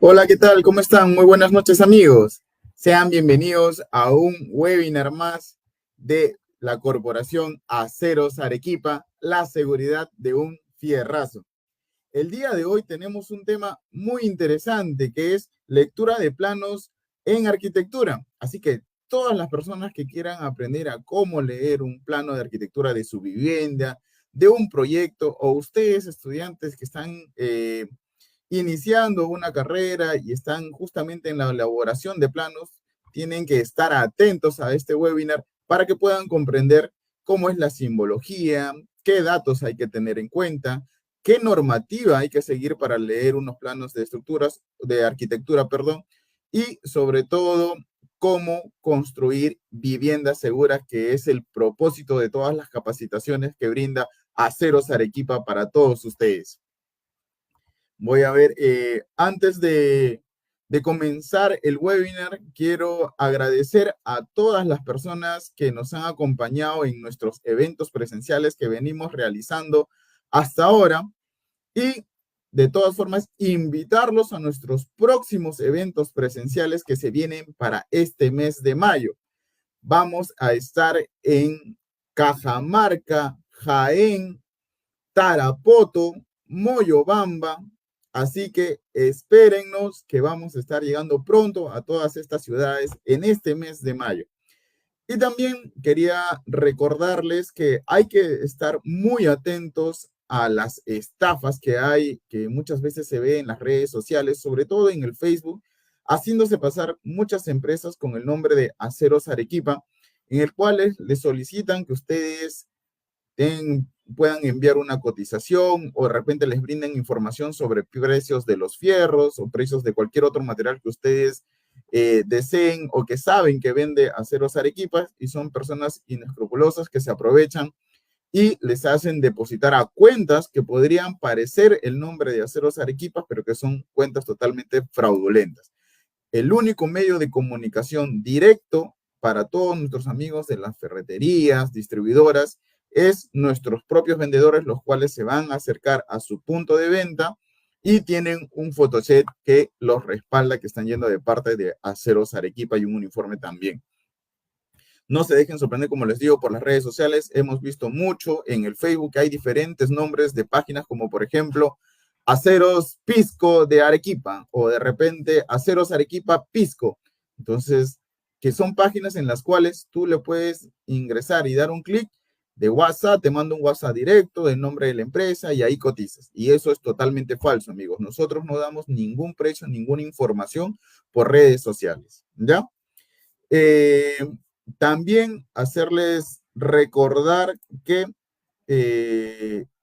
Hola, ¿qué tal? ¿Cómo están? Muy buenas noches, amigos. Sean bienvenidos a un webinar más de la Corporación Aceros Arequipa, la seguridad de un fierrazo. El día de hoy tenemos un tema muy interesante que es lectura de planos en arquitectura. Así que todas las personas que quieran aprender a cómo leer un plano de arquitectura de su vivienda, de un proyecto, o ustedes, estudiantes que están iniciando una carrera y están justamente en la elaboración de planos, tienen que estar atentos a este webinar para que puedan comprender cómo es la simbología, qué datos hay que tener en cuenta, qué normativa hay que seguir para leer unos planos de estructuras, de arquitectura, perdón, y sobre todo cómo construir viviendas seguras, que es el propósito de todas las capacitaciones que brinda Aceros Arequipa para todos ustedes. Voy a ver, antes de comenzar el webinar, quiero agradecer a todas las personas que nos han acompañado en nuestros eventos presenciales que venimos realizando hasta ahora y de todas formas invitarlos a nuestros próximos eventos presenciales que se vienen para este mes de mayo. Vamos a estar en Cajamarca, Jaén, Tarapoto, Moyobamba. Así que espérennos que vamos a estar llegando pronto a todas estas ciudades en este mes de mayo. Y también quería recordarles que hay que estar muy atentos a las estafas que hay, que muchas veces se ve en las redes sociales, sobre todo en el Facebook, haciéndose pasar muchas empresas con el nombre de Aceros Arequipa, en el cual les solicitan que ustedes puedan enviar una cotización o de repente les brinden información sobre precios de los fierros o precios de cualquier otro material que ustedes deseen o que saben que vende Aceros Arequipas, y son personas inescrupulosas que se aprovechan y les hacen depositar a cuentas que podrían parecer el nombre de Aceros Arequipas, pero que son cuentas totalmente fraudulentas. El único medio de comunicación directo para todos nuestros amigos de las ferreterías, distribuidoras, es nuestros propios vendedores, los cuales se van a acercar a su punto de venta y tienen un photochat que los respalda, que están yendo de parte de Aceros Arequipa, y un uniforme también. No se dejen sorprender, como les digo, por las redes sociales. Hemos visto mucho en el Facebook que hay diferentes nombres de páginas, como por ejemplo Aceros Pisco de Arequipa, o de repente Aceros Arequipa Pisco. Entonces, que son páginas en las cuales tú le puedes ingresar y dar un clic de WhatsApp, te manda un WhatsApp directo del nombre de la empresa y ahí cotizas. Y eso es totalmente falso, amigos. Nosotros no damos ningún precio, ninguna información por redes sociales, ¿ya? Eh, También hacerles recordar que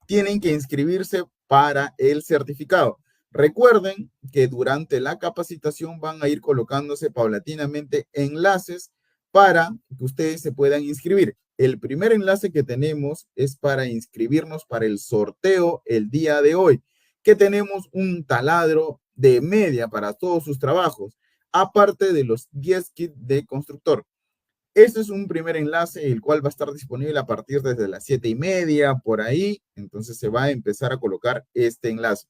tienen que inscribirse para el certificado. Recuerden que durante la capacitación van a ir colocándose paulatinamente enlaces para que ustedes se puedan inscribir. El primer enlace que tenemos es para inscribirnos para el sorteo el día de hoy, que tenemos un taladro de media para todos sus trabajos, aparte de los 10 kits de constructor. Este es un primer enlace, el cual va a estar disponible a partir desde las 7:30, por ahí. Entonces se va a empezar a colocar este enlace.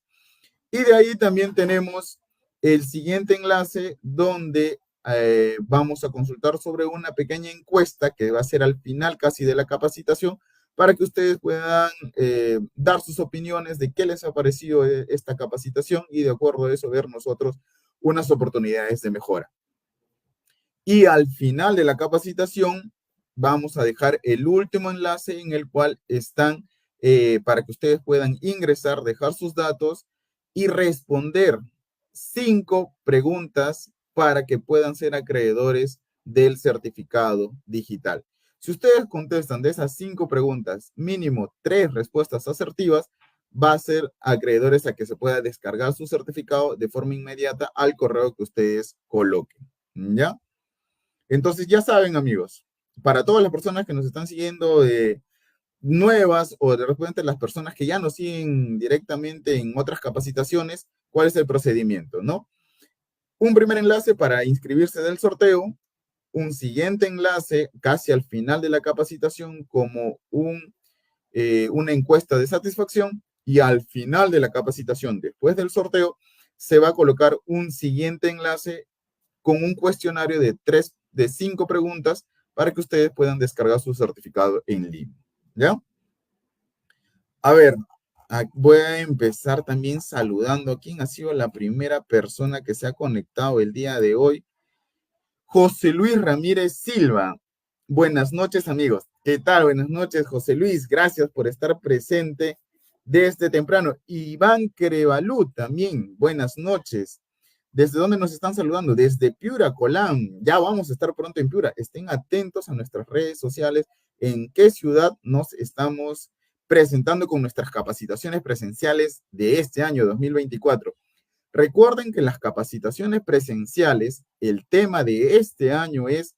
Y de ahí también tenemos el siguiente enlace donde vamos a consultar sobre una pequeña encuesta que va a ser al final casi de la capacitación, para que ustedes puedan dar sus opiniones de qué les ha parecido esta capacitación, y de acuerdo a eso ver nosotros unas oportunidades de mejora. Y al final de la capacitación vamos a dejar el último enlace en el cual están para que ustedes puedan ingresar, dejar sus datos y responder 5 preguntas para que puedan ser acreedores del certificado digital. Si ustedes contestan de esas 5 preguntas, mínimo 3 respuestas asertivas, va a ser acreedores a que se pueda descargar su certificado de forma inmediata al correo que ustedes coloquen. ¿Ya? Entonces, ya saben, amigos, para todas las personas que nos están siguiendo nuevas, o de repente las personas que ya nos siguen directamente en otras capacitaciones, ¿cuál es el procedimiento, no? Un primer enlace para inscribirse del sorteo, un siguiente enlace casi al final de la capacitación como una encuesta de satisfacción, y al final de la capacitación, después del sorteo, se va a colocar un siguiente enlace con un cuestionario de 5 preguntas para que ustedes puedan descargar su certificado en línea. ¿Ya? A ver, voy a empezar también saludando a quien ha sido la primera persona que se ha conectado el día de hoy. José Luis Ramírez Silva. Buenas noches, amigos. ¿Qué tal? Buenas noches, José Luis. Gracias por estar presente desde temprano. Iván Crevalú también. Buenas noches. ¿Desde dónde nos están saludando? Desde Piura, Colán. Ya vamos a estar pronto en Piura. Estén atentos a nuestras redes sociales en qué ciudad nos estamos presentando con nuestras capacitaciones presenciales de este año 2024. Recuerden que las capacitaciones presenciales, el tema de este año es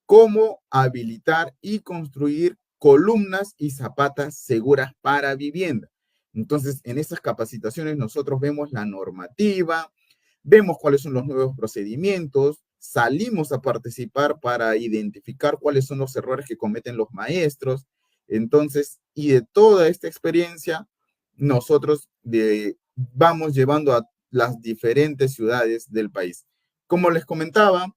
cómo habilitar y construir columnas y zapatas seguras para vivienda. Entonces, en estas capacitaciones nosotros vemos la normativa, vemos cuáles son los nuevos procedimientos, salimos a participar para identificar cuáles son los errores que cometen los maestros. Entonces, y de toda esta experiencia, nosotros vamos llevando a las diferentes ciudades del país. Como les comentaba,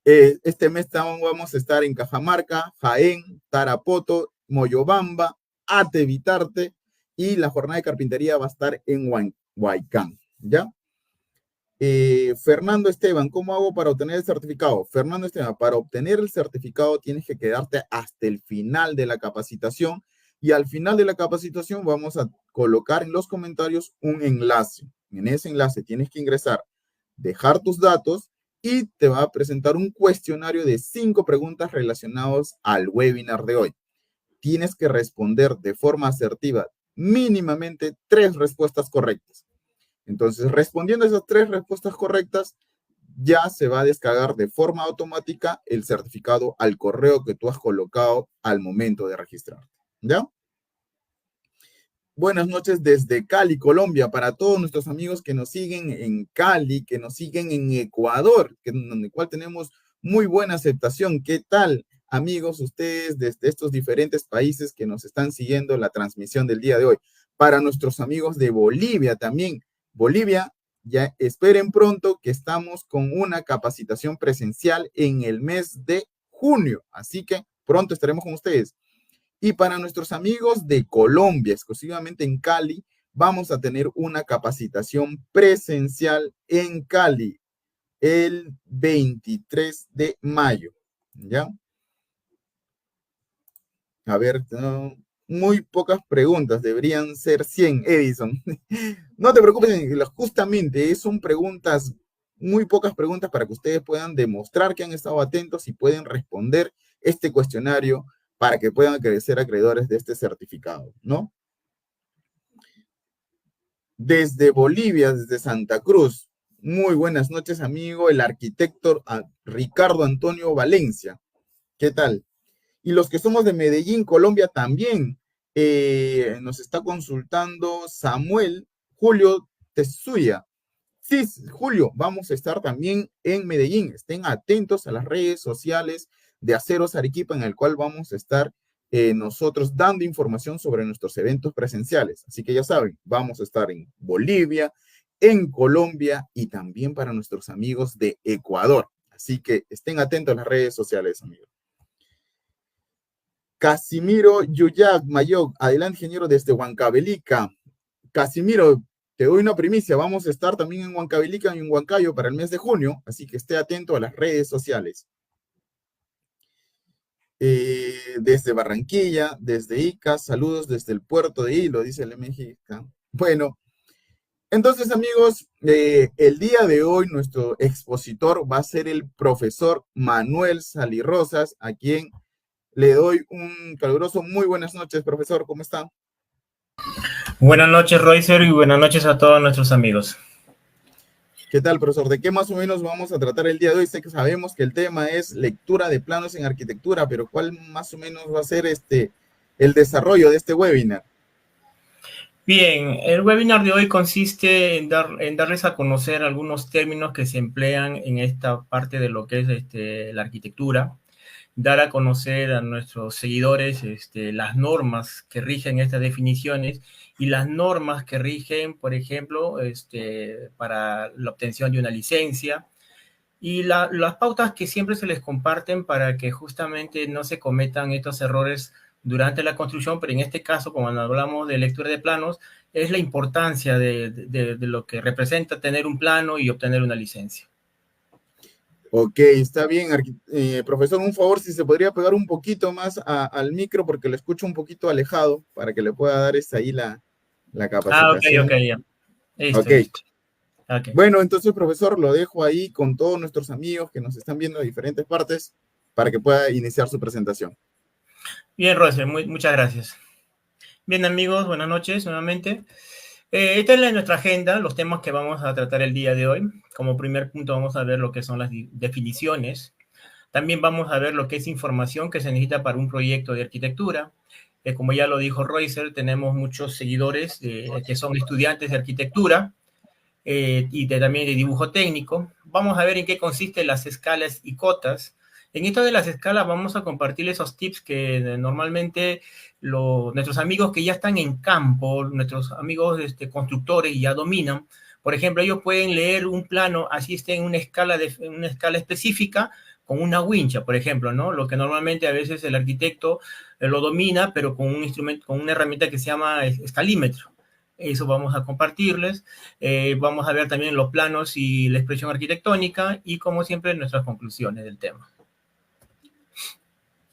este mes vamos a estar en Cajamarca, Jaén, Tarapoto, Moyobamba, Atevitarte, y la jornada de carpintería va a estar en Huaycán, ¿ya? Fernando Esteban, ¿cómo hago para obtener el certificado? Fernando Esteban, para obtener el certificado tienes que quedarte hasta el final de la capacitación, y al final de la capacitación vamos a colocar en los comentarios un enlace. En ese enlace tienes que ingresar, dejar tus datos, y te va a presentar un cuestionario de 5 preguntas relacionadas al webinar de hoy. Tienes que responder de forma asertiva, mínimamente 3 respuestas correctas. Entonces, respondiendo a esas 3 respuestas correctas, ya se va a descargar de forma automática el certificado al correo que tú has colocado al momento de registrarte. ¿Ya? Buenas noches desde Cali, Colombia, para todos nuestros amigos que nos siguen en Cali, que nos siguen en Ecuador, en el cual tenemos muy buena aceptación. ¿Qué tal, amigos, ustedes desde estos diferentes países que nos están siguiendo la transmisión del día de hoy? Para nuestros amigos de Bolivia también. Bolivia, ya esperen pronto que estamos con una capacitación presencial en el mes de junio, así que pronto estaremos con ustedes. Y para nuestros amigos de Colombia, exclusivamente en Cali, vamos a tener una capacitación presencial en Cali el 23 de mayo. ¿Ya? A ver, muy pocas preguntas, deberían ser 100, Edison. No te preocupes, justamente son preguntas, muy pocas preguntas para que ustedes puedan demostrar que han estado atentos y pueden responder este cuestionario para que puedan ser acreedores de este certificado, ¿no? Desde Bolivia, desde Santa Cruz. Muy buenas noches, amigo, el arquitecto Ricardo Antonio Valencia. ¿Qué tal? Y los que somos de Medellín, Colombia, también nos está consultando Samuel Julio Tesuya. Sí, Julio, vamos a estar también en Medellín. Estén atentos a las redes sociales de Aceros Arequipa, en el cual vamos a estar nosotros dando información sobre nuestros eventos presenciales. Así que ya saben, vamos a estar en Bolivia, en Colombia y también para nuestros amigos de Ecuador. Así que estén atentos a las redes sociales, amigos. Casimiro Yuyac Mayo, adelante, ingeniero, desde Huancavelica. Casimiro, te doy una primicia, vamos a estar también en Huancavelica y en Huancayo para el mes de junio, así que esté atento a las redes sociales. Desde Barranquilla, desde Ica, saludos desde el puerto de Hilo, dice el MX. Bueno, entonces, amigos, el día de hoy nuestro expositor va a ser el profesor Manuel Salirrosas, a quien le doy un caluroso muy buenas noches, profesor, ¿cómo está? Buenas noches, Roycer, y buenas noches a todos nuestros amigos. ¿Qué tal, profesor? ¿De qué más o menos vamos a tratar el día de hoy? Sé que sabemos que el tema es lectura de planos en arquitectura, pero ¿cuál más o menos va a ser el desarrollo de este webinar? Bien, el webinar de hoy consiste en darles a conocer algunos términos que se emplean en esta parte de lo que es la arquitectura, dar a conocer a nuestros seguidores las normas que rigen estas definiciones y las normas que rigen, por ejemplo, para la obtención de una licencia, y las pautas que siempre se les comparten para que justamente no se cometan estos errores durante la construcción, pero en este caso, cuando hablamos de lectura de planos, es la importancia de lo que representa tener un plano y obtener una licencia. Ok, está bien, profesor, un favor, si se podría pegar un poquito más al micro porque lo escucho un poquito alejado para que le pueda dar ahí la Ok, capacitación. ya. Ok, Listo. Okay. bueno, entonces, profesor, lo dejo ahí con todos nuestros amigos que nos están viendo de diferentes partes para que pueda iniciar su presentación. Bien, Rosel, muchas gracias. Bien, amigos, buenas noches nuevamente. Esta es nuestra agenda, los temas que vamos a tratar el día de hoy. Como primer punto vamos a ver lo que son las definiciones. También vamos a ver lo que es información que se necesita para un proyecto de arquitectura. Como ya lo dijo Reuser, tenemos muchos seguidores que son estudiantes de arquitectura y también de dibujo técnico. Vamos a ver en qué consisten las escalas y cotas. En esto de las escalas vamos a compartir esos tips que normalmente nuestros amigos que ya están en campo, nuestros amigos constructores y ya dominan. Por ejemplo, ellos pueden leer un plano, así esté en una escala específica, con una wincha, por ejemplo, ¿no? Lo que normalmente a veces el arquitecto lo domina, pero con un instrumento, con una herramienta que se llama escalímetro. Eso vamos a compartirles. Vamos a ver también los planos y la expresión arquitectónica y, como siempre, nuestras conclusiones del tema.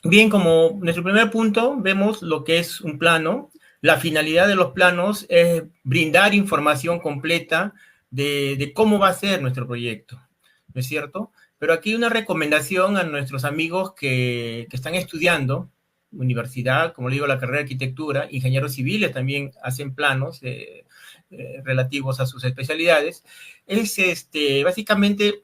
Bien, como nuestro primer punto, vemos lo que es un plano. La finalidad de los planos es brindar información completa de cómo va a ser nuestro proyecto, ¿no es cierto? Pero aquí una recomendación a nuestros amigos que están estudiando universidad, como le digo, la carrera de arquitectura, ingenieros civiles también hacen planos relativos a sus especialidades, es básicamente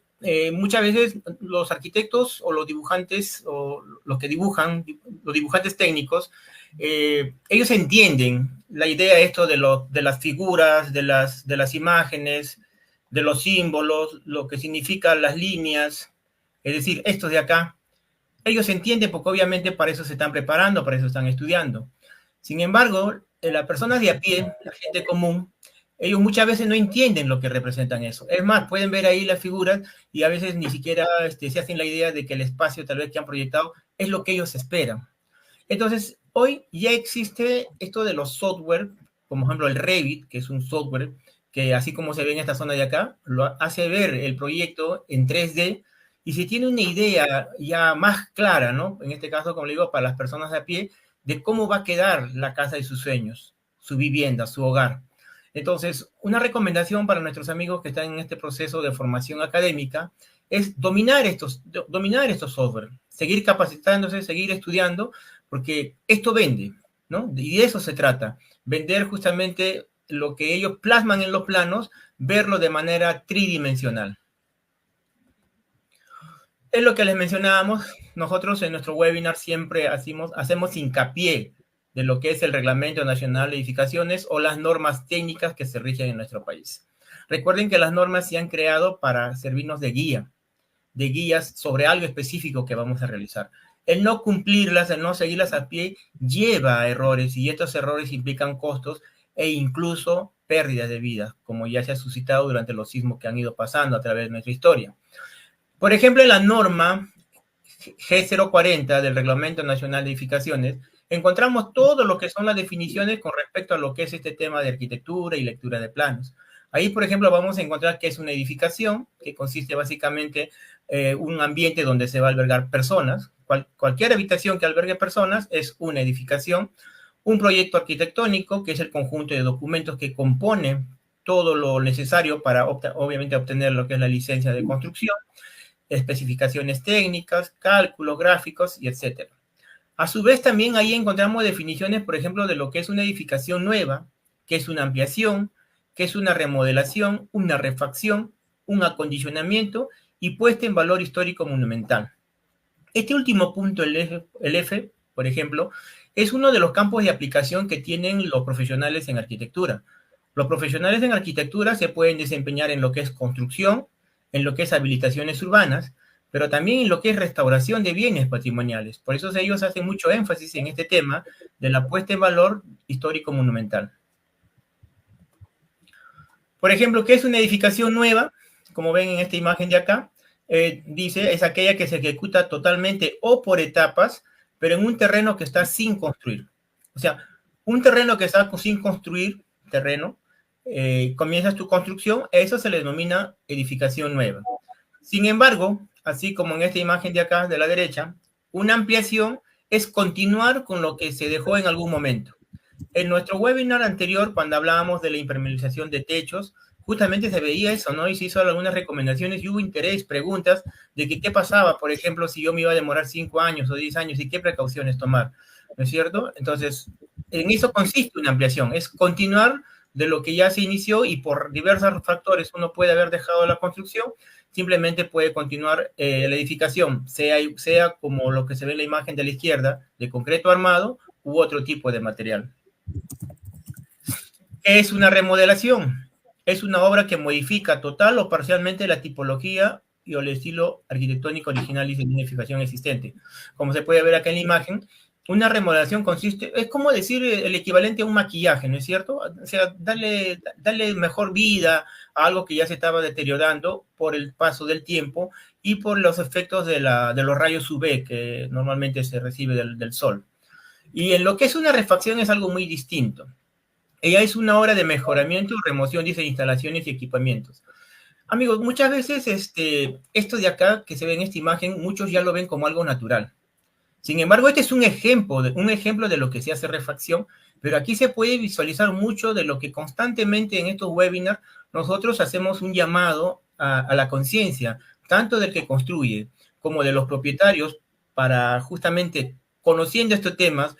muchas veces los arquitectos o los dibujantes o los que dibujan, los dibujantes técnicos, ellos entienden la idea esto de las figuras, de las imágenes, de los símbolos, lo que significan las líneas, es decir, estos de acá. Ellos entienden porque obviamente para eso se están preparando, para eso están estudiando. Sin embargo, las personas de a pie, la gente común, ellos muchas veces no entienden lo que representan eso. Es más, pueden ver ahí las figuras y a veces ni siquiera se hacen la idea de que el espacio tal vez que han proyectado es lo que ellos esperan. Entonces, hoy ya existe esto de los software, como por ejemplo el Revit, que es un software que así como se ve en esta zona de acá, lo hace ver el proyecto en 3D y se tiene una idea ya más clara, ¿no? En este caso, como le digo, para las personas de a pie, de cómo va a quedar la casa de sus sueños, su vivienda, su hogar. Entonces, una recomendación para nuestros amigos que están en este proceso de formación académica es dominar estos software, seguir capacitándose, seguir estudiando, porque esto vende, ¿no? Y de eso se trata, vender justamente lo que ellos plasman en los planos, verlo de manera tridimensional. Es lo que les mencionábamos, nosotros en nuestro webinar siempre hacemos hincapié de lo que es el Reglamento Nacional de Edificaciones o las normas técnicas que se rigen en nuestro país. Recuerden que las normas se han creado para servirnos de guías sobre algo específico que vamos a realizar. El no cumplirlas, el no seguirlas a pie, lleva a errores y estos errores implican costos e incluso pérdidas de vida, como ya se ha suscitado durante los sismos que han ido pasando a través de nuestra historia. Por ejemplo, en la norma G040 del Reglamento Nacional de Edificaciones, encontramos todo lo que son las definiciones con respecto a lo que es este tema de arquitectura y lectura de planos. Ahí, por ejemplo, vamos a encontrar que es una edificación, que consiste básicamente un ambiente donde se va a albergar personas. Cualquier habitación que albergue personas es una edificación. Un proyecto arquitectónico, que es el conjunto de documentos que compone todo lo necesario para, obviamente, obtener lo que es la licencia de construcción, especificaciones técnicas, cálculos, gráficos, y etc. A su vez, también ahí encontramos definiciones, por ejemplo, de lo que es una edificación nueva, que es una ampliación, que es una remodelación, una refacción, un acondicionamiento y puesta en valor histórico monumental. Este último punto, el F, por ejemplo, es uno de los campos de aplicación que tienen los profesionales en arquitectura. Los profesionales en arquitectura se pueden desempeñar en lo que es construcción, en lo que es habilitaciones urbanas, pero también en lo que es restauración de bienes patrimoniales. Por eso ellos hacen mucho énfasis en este tema de la puesta en valor histórico monumental. Por ejemplo, ¿qué es una edificación nueva? Como ven en esta imagen de acá, dice, es aquella que se ejecuta totalmente o por etapas, pero en un terreno que está sin construir. O sea, un terreno que está sin construir, comienzas tu construcción, eso se le denomina edificación nueva. Sin embargo, así como en esta imagen de acá, de la derecha, una ampliación es continuar con lo que se dejó en algún momento. En nuestro webinar anterior, cuando hablábamos de la impermeabilización de techos, justamente se veía eso, ¿no? Y se hizo algunas recomendaciones y hubo interés, preguntas de que qué pasaba, por ejemplo, si yo me iba a demorar 5 años o 10 años y qué precauciones tomar, ¿no es cierto? Entonces, en eso consiste una ampliación, es continuar de lo que ya se inició y por diversos factores uno puede haber dejado la construcción, simplemente puede continuar la edificación, sea como lo que se ve en la imagen de la izquierda, de concreto armado u otro tipo de material. Es una remodelación. Es una obra que modifica total o parcialmente la tipología y el estilo arquitectónico original y de edificación existente. Como se puede ver acá en la imagen, una remodelación consiste, es como decir el equivalente a un maquillaje, ¿no es cierto? O sea, darle mejor vida a algo que ya se estaba deteriorando por el paso del tiempo y por los efectos de los rayos UV que normalmente se recibe del sol. Y en lo que es una refacción es algo muy distinto. Ella es una obra de mejoramiento, remoción de instalaciones y equipamientos. Amigos, muchas veces esto de acá que se ve en esta imagen, muchos ya lo ven como algo natural. Sin embargo, este es un ejemplo de lo que se hace refacción, pero aquí se puede visualizar mucho de lo que constantemente en estos webinars nosotros hacemos un llamado a la conciencia, tanto del que construye como de los propietarios, para justamente, conociendo estos temas,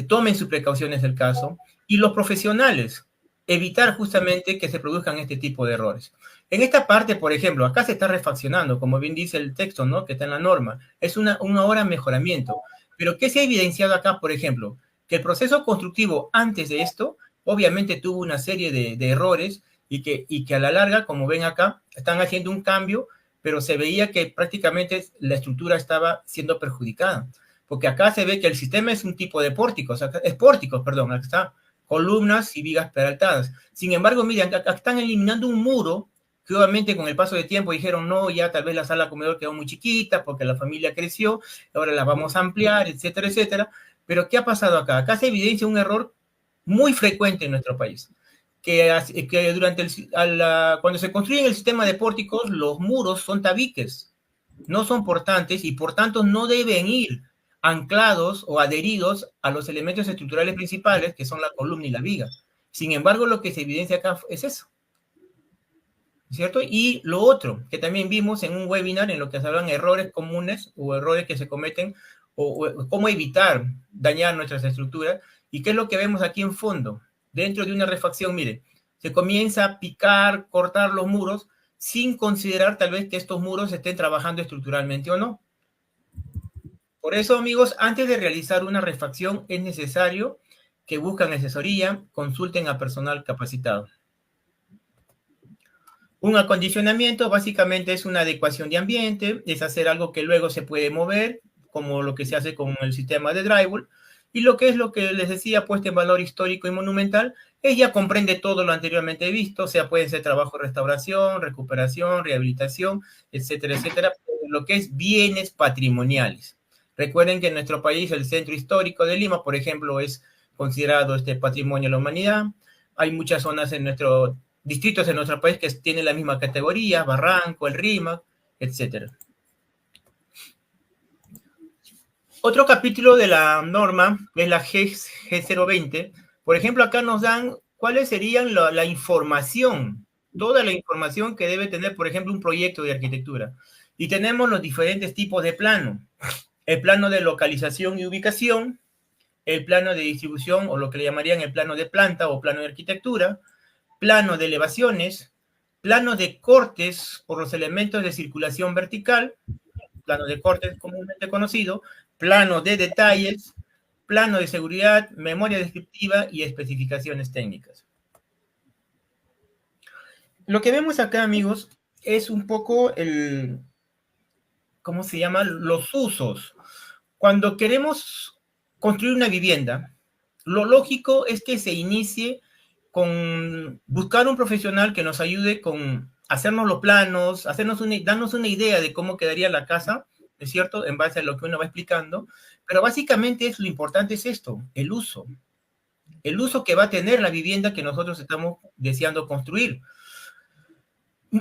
tomen sus precauciones del caso, y los profesionales, evitar justamente que se produzcan este tipo de errores. En esta parte, por ejemplo, acá se está refaccionando, como bien dice el texto, ¿no? Que está en la norma. Es una obra de mejoramiento. Pero ¿qué se ha evidenciado acá, por ejemplo? Que el proceso constructivo antes de esto, obviamente tuvo una serie de errores y que a la larga, como ven acá, están haciendo un cambio, pero se veía que prácticamente la estructura estaba siendo perjudicada. Porque acá se ve que el sistema es un tipo de pórticos, es pórticos, perdón, acá está, columnas y vigas peraltadas. Sin embargo, miren, acá están eliminando un muro que obviamente con el paso del tiempo dijeron, no, ya tal vez la sala comedor quedó muy chiquita porque la familia creció, ahora la vamos a ampliar, etcétera, etcétera. Pero ¿qué ha pasado acá? Acá se evidencia un error muy frecuente en nuestro país, que durante cuando se construye el sistema de pórticos, los muros son tabiques, no son portantes y por tanto no deben ir anclados o adheridos a los elementos estructurales principales, que son la columna y la viga. Sin embargo, lo que se evidencia acá es eso, ¿cierto? Y lo otro, que también vimos en un webinar en lo que se hablan errores comunes o errores que se cometen o cómo evitar dañar nuestras estructuras. ¿Y qué es lo que vemos aquí en fondo? Dentro de una refacción, mire, se comienza a picar, cortar los muros sin considerar tal vez que estos muros estén trabajando estructuralmente o no. Por eso, amigos, antes de realizar una refacción es necesario que busquen asesoría, consulten a personal capacitado. Un acondicionamiento básicamente es una adecuación de ambiente, es hacer algo que luego se puede mover, como lo que se hace con el sistema de drywall, y lo que les decía, puesta en valor histórico y monumental, ella comprende todo lo anteriormente visto, o sea, pueden ser trabajo de restauración, recuperación, rehabilitación, etcétera, etcétera, lo que es bienes patrimoniales. Recuerden que en nuestro país el centro histórico de Lima, por ejemplo, es considerado patrimonio de la humanidad. Hay muchas zonas en distritos en nuestro país que tienen la misma categoría, Barranco, el Rímac, etc. Otro capítulo de la norma es la G020. Por ejemplo, acá nos dan cuáles serían la información, toda la información que debe tener, por ejemplo, un proyecto de arquitectura. Y tenemos los diferentes tipos de plano. El plano de localización y ubicación, el plano de distribución o lo que le llamarían el plano de planta o plano de arquitectura, plano de elevaciones, plano de cortes por los elementos de circulación vertical, plano de cortes comúnmente conocido, plano de detalles, plano de seguridad, memoria descriptiva y especificaciones técnicas. Lo que vemos acá, amigos, es un poco ¿cómo se llama? Los usos. Cuando queremos construir una vivienda, lo lógico es que se inicie con buscar un profesional que nos ayude con hacernos los planos, darnos una idea de cómo quedaría la casa, ¿es cierto? En base a lo que uno va explicando. Pero básicamente lo importante es esto, el uso. El uso que va a tener la vivienda que nosotros estamos deseando construir.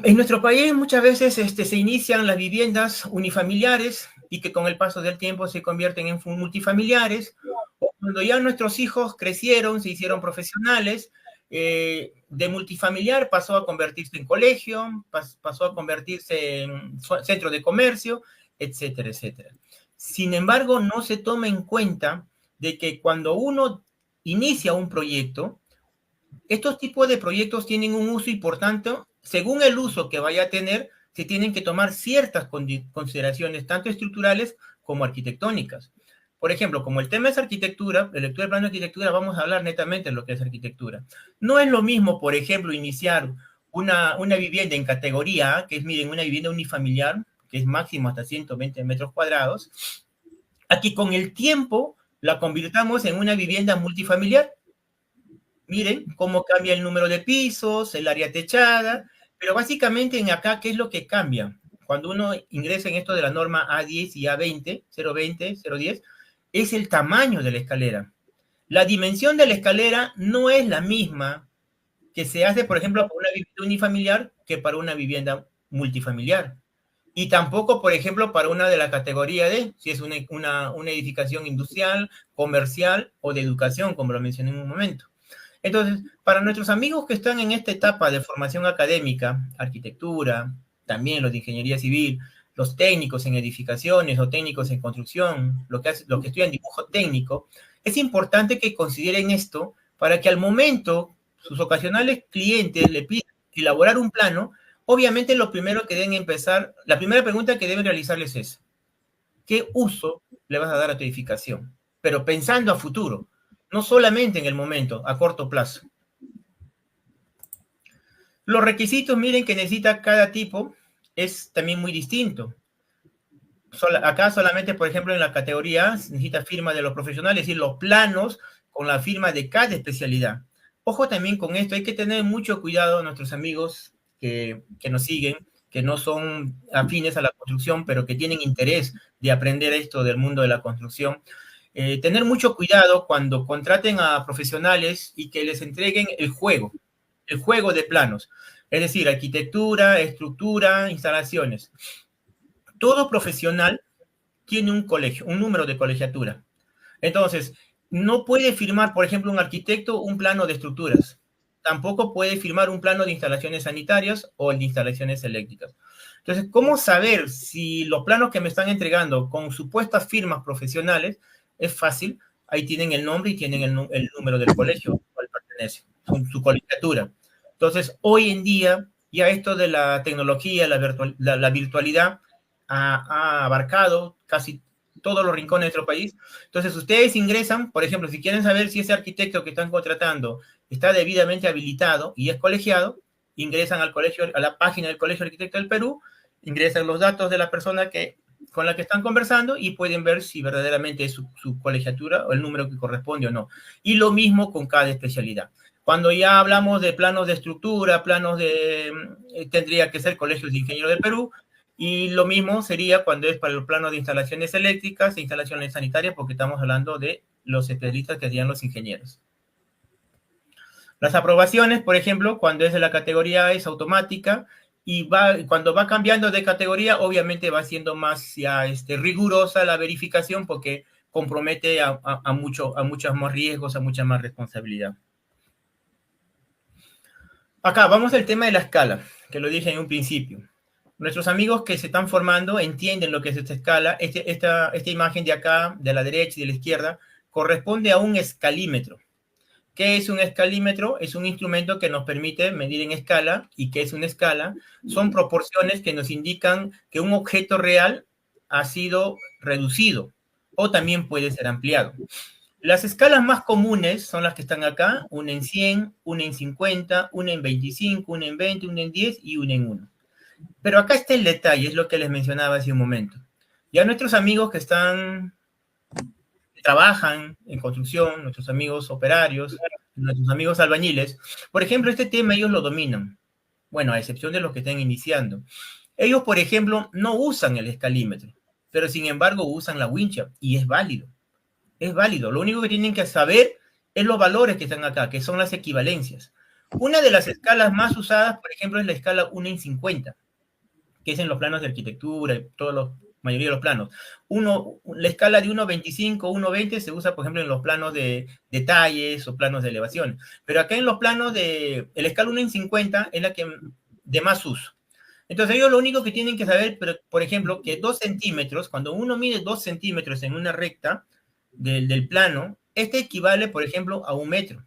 En nuestro país muchas veces se inician las viviendas unifamiliares y que con el paso del tiempo se convierten en multifamiliares. O cuando ya nuestros hijos crecieron, se hicieron profesionales, de multifamiliar pasó a convertirse en colegio, pasó a convertirse en centro de comercio, etcétera, etcétera. Sin embargo, no se toma en cuenta de que cuando uno inicia un proyecto, estos tipos de proyectos tienen un uso importante. Según el uso que vaya a tener, se tienen que tomar ciertas consideraciones, tanto estructurales como arquitectónicas. Por ejemplo, como el tema es arquitectura, el lectura de plano de arquitectura, vamos a hablar netamente de lo que es arquitectura. No es lo mismo, por ejemplo, iniciar una vivienda en categoría A, que es, miren, una vivienda unifamiliar, que es máximo hasta 120 metros cuadrados, aquí con el tiempo la convirtamos en una vivienda multifamiliar. Miren cómo cambia el número de pisos, el área techada, pero básicamente en acá, ¿qué es lo que cambia? Cuando uno ingresa en esto de la norma A10 y A20, 020, 010, es el tamaño de la escalera. La dimensión de la escalera no es la misma que se hace, por ejemplo, para una vivienda unifamiliar que para una vivienda multifamiliar. Y tampoco, por ejemplo, para una de la categoría D, si es una edificación industrial, comercial o de educación, como lo mencioné en un momento. Entonces, para nuestros amigos que están en esta etapa de formación académica, arquitectura, también los de ingeniería civil, los técnicos en edificaciones o técnicos en construcción, los que estudian dibujo técnico, es importante que consideren esto para que al momento sus ocasionales clientes le pidan elaborar un plano, obviamente lo primero que deben empezar, la primera pregunta que deben realizarles es, ¿qué uso le vas a dar a tu edificación? Pero pensando a futuro, no solamente en el momento, a corto plazo. Los requisitos, miren, que necesita cada tipo es también muy distinto. Acá solamente, por ejemplo, en la categoría A, necesita firma de los profesionales, es decir, los planos con la firma de cada especialidad. Ojo también con esto, hay que tener mucho cuidado, nuestros amigos que nos siguen, que no son afines a la construcción, pero que tienen interés de aprender esto del mundo de la construcción. Tener mucho cuidado cuando contraten a profesionales y que les entreguen el juego de planos, es decir, arquitectura, estructura, instalaciones. Todo profesional tiene un colegio, un número de colegiatura. Entonces, no puede firmar, por ejemplo, un arquitecto un plano de estructuras. Tampoco puede firmar un plano de instalaciones sanitarias o el de instalaciones eléctricas. Entonces, ¿cómo saber si los planos que me están entregando con supuestas firmas profesionales es fácil? Ahí tienen el nombre y tienen el número del colegio al cual pertenece, su colegiatura. Entonces, hoy en día, ya esto de la tecnología, la virtualidad, ha abarcado casi todos los rincones de nuestro país. Entonces, ustedes ingresan, por ejemplo, si quieren saber si ese arquitecto que están contratando está debidamente habilitado y es colegiado, ingresan al colegio, a la página del Colegio Arquitecto del Perú, ingresan los datos de la persona con la que están conversando y pueden ver si verdaderamente es su colegiatura o el número que corresponde o no. Y lo mismo con cada especialidad. Cuando ya hablamos de planos de estructura, tendría que ser Colegios de Ingenieros del Perú, y lo mismo sería cuando es para el plano de instalaciones eléctricas e instalaciones sanitarias, porque estamos hablando de los especialistas que serían los ingenieros. Las aprobaciones, por ejemplo, cuando es de la categoría A es automática, y cuando va cambiando de categoría, obviamente va siendo más ya, rigurosa la verificación, porque compromete a muchos más riesgos, a mucha más responsabilidad. Acá vamos al tema de la escala, que lo dije en un principio. Nuestros amigos que se están formando entienden lo que es esta escala. Esta imagen de acá, de la derecha y de la izquierda, corresponde a un escalímetro. ¿Qué es un escalímetro? Es un instrumento que nos permite medir en escala. ¿Y qué es una escala? Son proporciones que nos indican que un objeto real ha sido reducido o también puede ser ampliado. Las escalas más comunes son las que están acá, una en 100, una en 50, una en 25, una en 20, una en 10 y una en 1. Pero acá está el detalle, es lo que les mencionaba hace un momento. Ya nuestros amigos que trabajan en construcción, nuestros amigos operarios, nuestros amigos albañiles, por ejemplo, este tema ellos lo dominan. Bueno, a excepción de los que estén iniciando. Ellos, por ejemplo, no usan el escalímetro, pero sin embargo usan la wincha y es válido. Es válido. Lo único que tienen que saber es los valores que están acá, que son las equivalencias. Una de las escalas más usadas, por ejemplo, es la escala 1 en 50, que es en los planos de arquitectura y la mayoría de los planos. La escala de 1.25, 1.20 se usa, por ejemplo, en los planos de detalles o planos de elevación. Pero acá en los planos de la escala 1 en 50 es la que de más uso. Entonces ellos lo único que tienen que saber, pero, por ejemplo, que 2 centímetros, cuando uno mide 2 centímetros en una recta del plano, este equivale, por ejemplo, a 1 metro.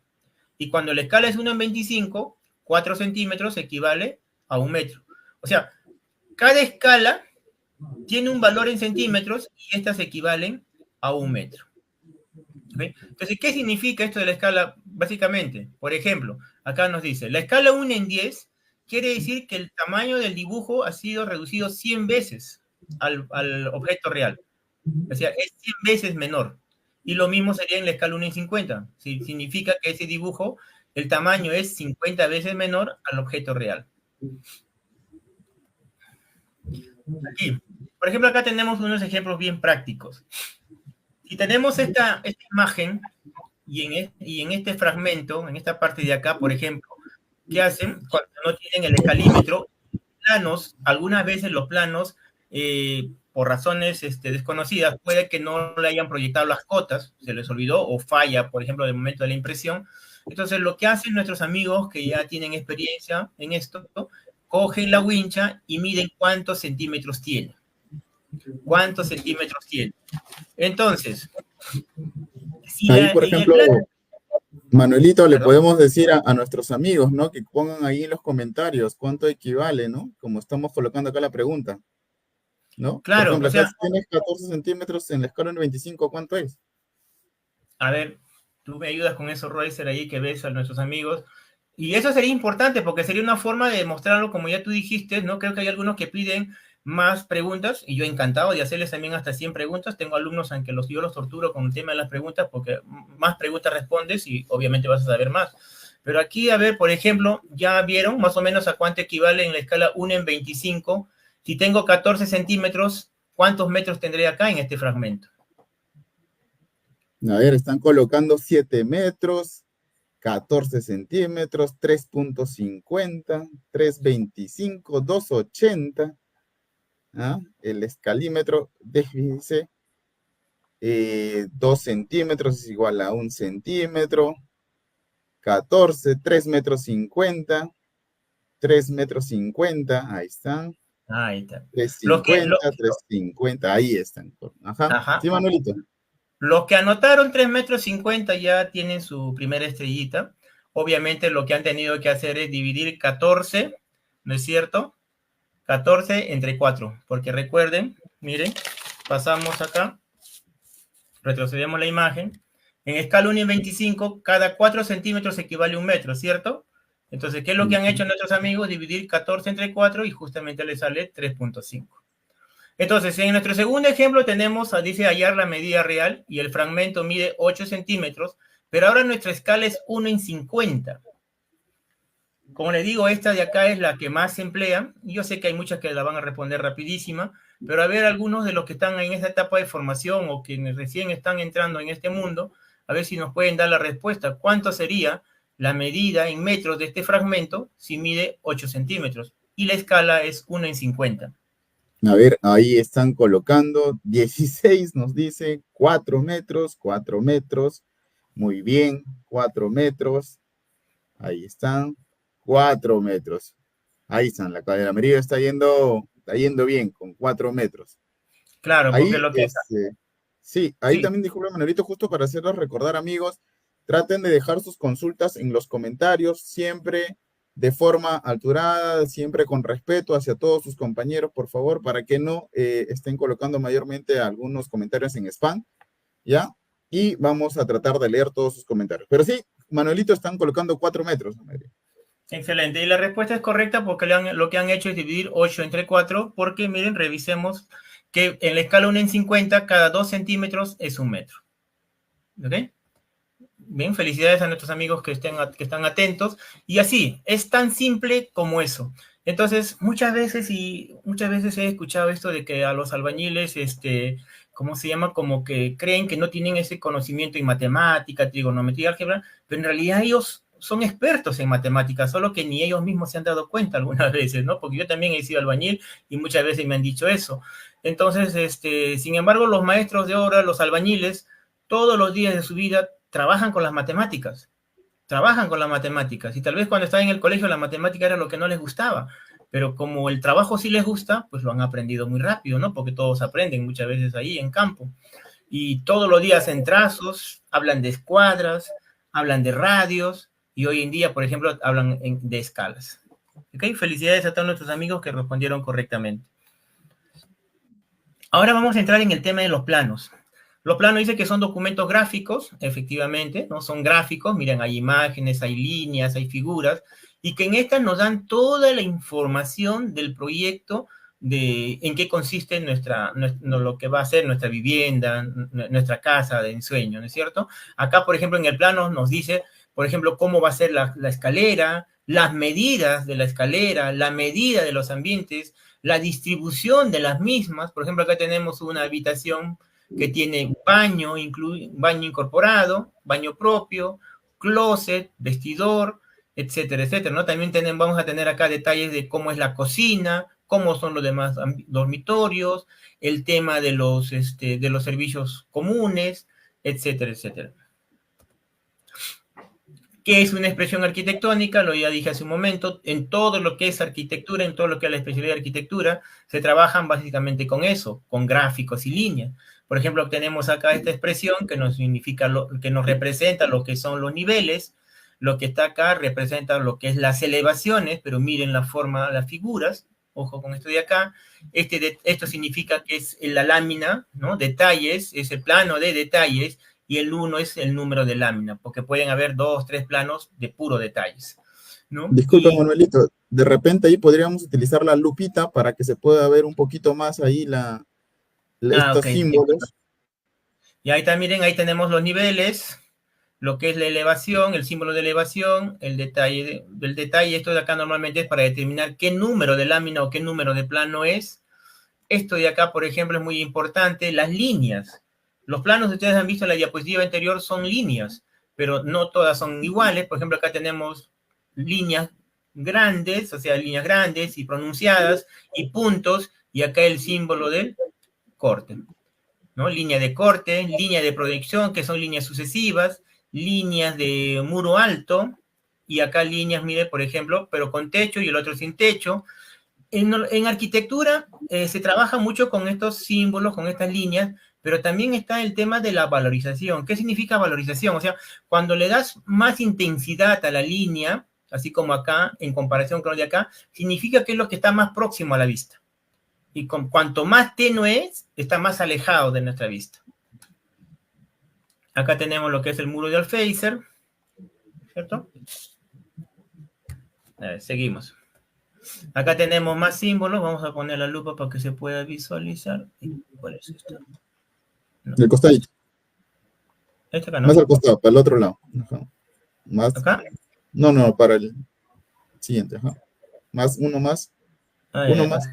Y cuando la escala es 1 en 25, 4 centímetros equivale a 1 metro. O sea, cada escala tiene un valor en centímetros y estas equivalen a 1 metro. ¿Okay? Entonces, ¿qué significa esto de la escala? Básicamente, por ejemplo, acá nos dice, la escala 1 en 10 quiere decir que el tamaño del dibujo ha sido reducido 100 veces al objeto real. O sea, es 100 veces menor. Y lo mismo sería en la escala 1 en 50. ¿Sí? Significa que ese dibujo, el tamaño es 50 veces menor al objeto real. Aquí, por ejemplo, acá tenemos unos ejemplos bien prácticos. Si tenemos esta imagen y en este fragmento, en esta parte de acá, por ejemplo, ¿qué hacen cuando no tienen el escalímetro? Planos, algunas veces los planos, por razones desconocidas, puede que no le hayan proyectado las cotas, se les olvidó, o falla, por ejemplo, del momento de la impresión. Entonces, lo que hacen nuestros amigos que ya tienen experiencia en esto, cogen la wincha y miden cuántos centímetros tiene. ¿Cuántos centímetros tiene? Entonces, si Ahí, por en el ejemplo, plano... Manuelito, le Perdón. podemos decir a nuestros amigos, ¿no? Que pongan ahí en los comentarios cuánto equivale, ¿no? Como estamos colocando acá la pregunta, ¿no? Por Claro, ejemplo, o acá sea, tienes 14 centímetros en la escala de 25, ¿cuánto es? a ver, tú me ayudas con eso, Roycer, ahí que ves a nuestros amigos. Y eso sería importante porque sería una forma de demostrarlo, como ya tú dijiste, ¿no? Creo que hay algunos que piden más preguntas y yo encantado de hacerles también hasta 100 preguntas. Tengo alumnos en que yo los torturo con el tema de las preguntas porque más preguntas respondes y obviamente vas a saber más. Pero aquí, a ver, por ejemplo, ya vieron más o menos a cuánto equivale en la escala 1 en 25. Si tengo 14 centímetros, ¿cuántos metros tendré acá en este fragmento? A ver, están colocando 7 metros, 14 centímetros, 3.50, 3.25, 2.80. ¿Ah? El escalímetro dice 2 centímetros es igual a 1 centímetro, 14, 3 metros 50, 3 metros 50, ahí están, Ahí está. tres Los que, lo, cincuenta, 3.50, ahí están. Ajá, ajá. sí, Manuelito. Los que anotaron 3,50 metros ya tienen su primera estrellita. Obviamente lo que han tenido que hacer es dividir 14, ¿no es cierto? 14 entre 4, porque recuerden, miren, pasamos acá, retrocedemos la imagen. En escala 1 y 25, cada 4 centímetros equivale a 1 metro, ¿cierto? Entonces, ¿qué es lo que han hecho nuestros amigos? Dividir 14 entre 4 y justamente les sale 3.5. Entonces, en nuestro segundo ejemplo tenemos, dice hallar la medida real y el fragmento mide 8 centímetros, pero ahora nuestra escala es 1 en 50. Como les digo, esta de acá es la que más se emplea. Yo sé que hay muchas que la van a responder rapidísima, pero a ver algunos de los que están en esta etapa de formación o que recién están entrando en este mundo, a ver si nos pueden dar la respuesta. ¿Cuánto sería la medida en metros de este fragmento si mide 8 centímetros? Y la escala es 1 en 50. A ver, ahí están colocando 16, nos dice 4 metros, 4 metros. Muy bien, 4 metros. Ahí están, 4 metros. Ahí están, la medida está yendo bien, con 4 metros. Claro, porque Ahí, lo que... sí, ahí Sí, también disculpa, Manuelito, justo para hacerlos recordar, amigos, traten de dejar sus consultas en los comentarios, siempre de forma alturada, siempre con respeto hacia todos sus compañeros, por favor, para que no estén colocando mayormente algunos comentarios en spam, ¿ya? Y vamos a tratar de leer todos sus comentarios. Pero sí, Manuelito, están colocando 4 metros. excelente. Y la respuesta es correcta porque lo que han hecho es dividir 8 entre 4, porque miren, revisemos que en la escala 1 en 50, cada 2 centímetros es 1 metro. ¿Ok? Bien, felicidades a nuestros amigos que están atentos. Y así, es tan simple como eso. Entonces, muchas veces he escuchado esto de que a los albañiles, ¿cómo se llama? Como que creen que no tienen ese conocimiento en matemática, trigonometría, álgebra, pero en realidad ellos son expertos en matemáticas, solo que ni ellos mismos se han dado cuenta algunas veces, ¿no? Porque yo también he sido albañil y muchas veces me han dicho eso. Entonces, sin embargo, los maestros de obra, los albañiles, todos los días de su vida trabajan con las matemáticas, y tal vez cuando estaban en el colegio la matemática era lo que no les gustaba, pero como el trabajo sí les gusta, pues lo han aprendido muy rápido, ¿no? Porque todos aprenden muchas veces ahí en campo, y todos los días en trazos, hablan de escuadras, hablan de radios, y hoy en día, por ejemplo, hablan de escalas. ¿Ok? Felicidades a todos nuestros amigos que respondieron correctamente. Ahora vamos a entrar en el tema de los planos. Los planos dice que son documentos gráficos, efectivamente, ¿no? Son gráficos, miren, hay imágenes, hay líneas, hay figuras, y que en estas nos dan toda la información del proyecto, de en qué consiste lo que va a ser nuestra vivienda, nuestra casa de ensueño, ¿no es cierto? Acá, por ejemplo, en el plano nos dice, por ejemplo, cómo va a ser la escalera, las medidas de la escalera, la medida de los ambientes, la distribución de las mismas. Por ejemplo, acá tenemos una habitación que tiene baño, baño incorporado, baño propio, closet, vestidor, etcétera, etcétera, ¿no? También vamos a tener acá detalles de cómo es la cocina, cómo son los demás dormitorios, el tema de los servicios comunes, etcétera, etcétera. ¿Qué es una expresión arquitectónica? Lo ya dije hace un momento, en todo lo que es arquitectura, en todo lo que es la especialidad de arquitectura, se trabajan básicamente con eso, con gráficos y líneas. Por ejemplo, tenemos acá esta expresión que nos significa, que nos representa lo que son los niveles. Lo que está acá representa lo que es las elevaciones, pero miren la forma, las figuras. Ojo con esto de acá. Esto significa que es la lámina, ¿no? Detalles, es el plano de detalles, y el 1 es el número de lámina, porque pueden haber 2, 3 planos de puro detalles, ¿no? Disculpa, Manuelito, de repente ahí podríamos utilizar la lupita para que se pueda ver un poquito más ahí estos okay, símbolos. Y ahí está, miren, ahí tenemos los niveles, lo que es la elevación, el símbolo de elevación, el detalle del detalle. Esto de acá normalmente es para determinar qué número de lámina o qué número de plano es. Esto de acá, por ejemplo, es muy importante, las líneas. Los planos que ustedes han visto en la diapositiva anterior son líneas, pero no todas son iguales. Por ejemplo, acá tenemos líneas grandes, o sea, líneas grandes y pronunciadas, y puntos, y acá el símbolo del corte, ¿no? Línea de corte, línea de proyección, que son líneas sucesivas, líneas de muro alto, y acá líneas, mire, por ejemplo, pero con techo y el otro sin techo. En arquitectura se trabaja mucho con estos símbolos, con estas líneas, pero también está el tema de la valorización. ¿Qué significa valorización? O sea, cuando le das más intensidad a la línea, así como acá, en comparación con lo de acá, significa que es lo que está más próximo a la vista. Y cuanto más tenue es, está más alejado de nuestra vista. Acá tenemos lo que es el muro de Alféizer, ¿cierto? A ver, seguimos. Acá tenemos más símbolos. Vamos a poner la lupa para que se pueda visualizar. ¿Cuál es esto? No. El costadito. ¿Este acá no? Más al costado, para el otro lado. Ajá. Más. ¿Acá? No, para el siguiente. Ajá. Uno más. Uno más.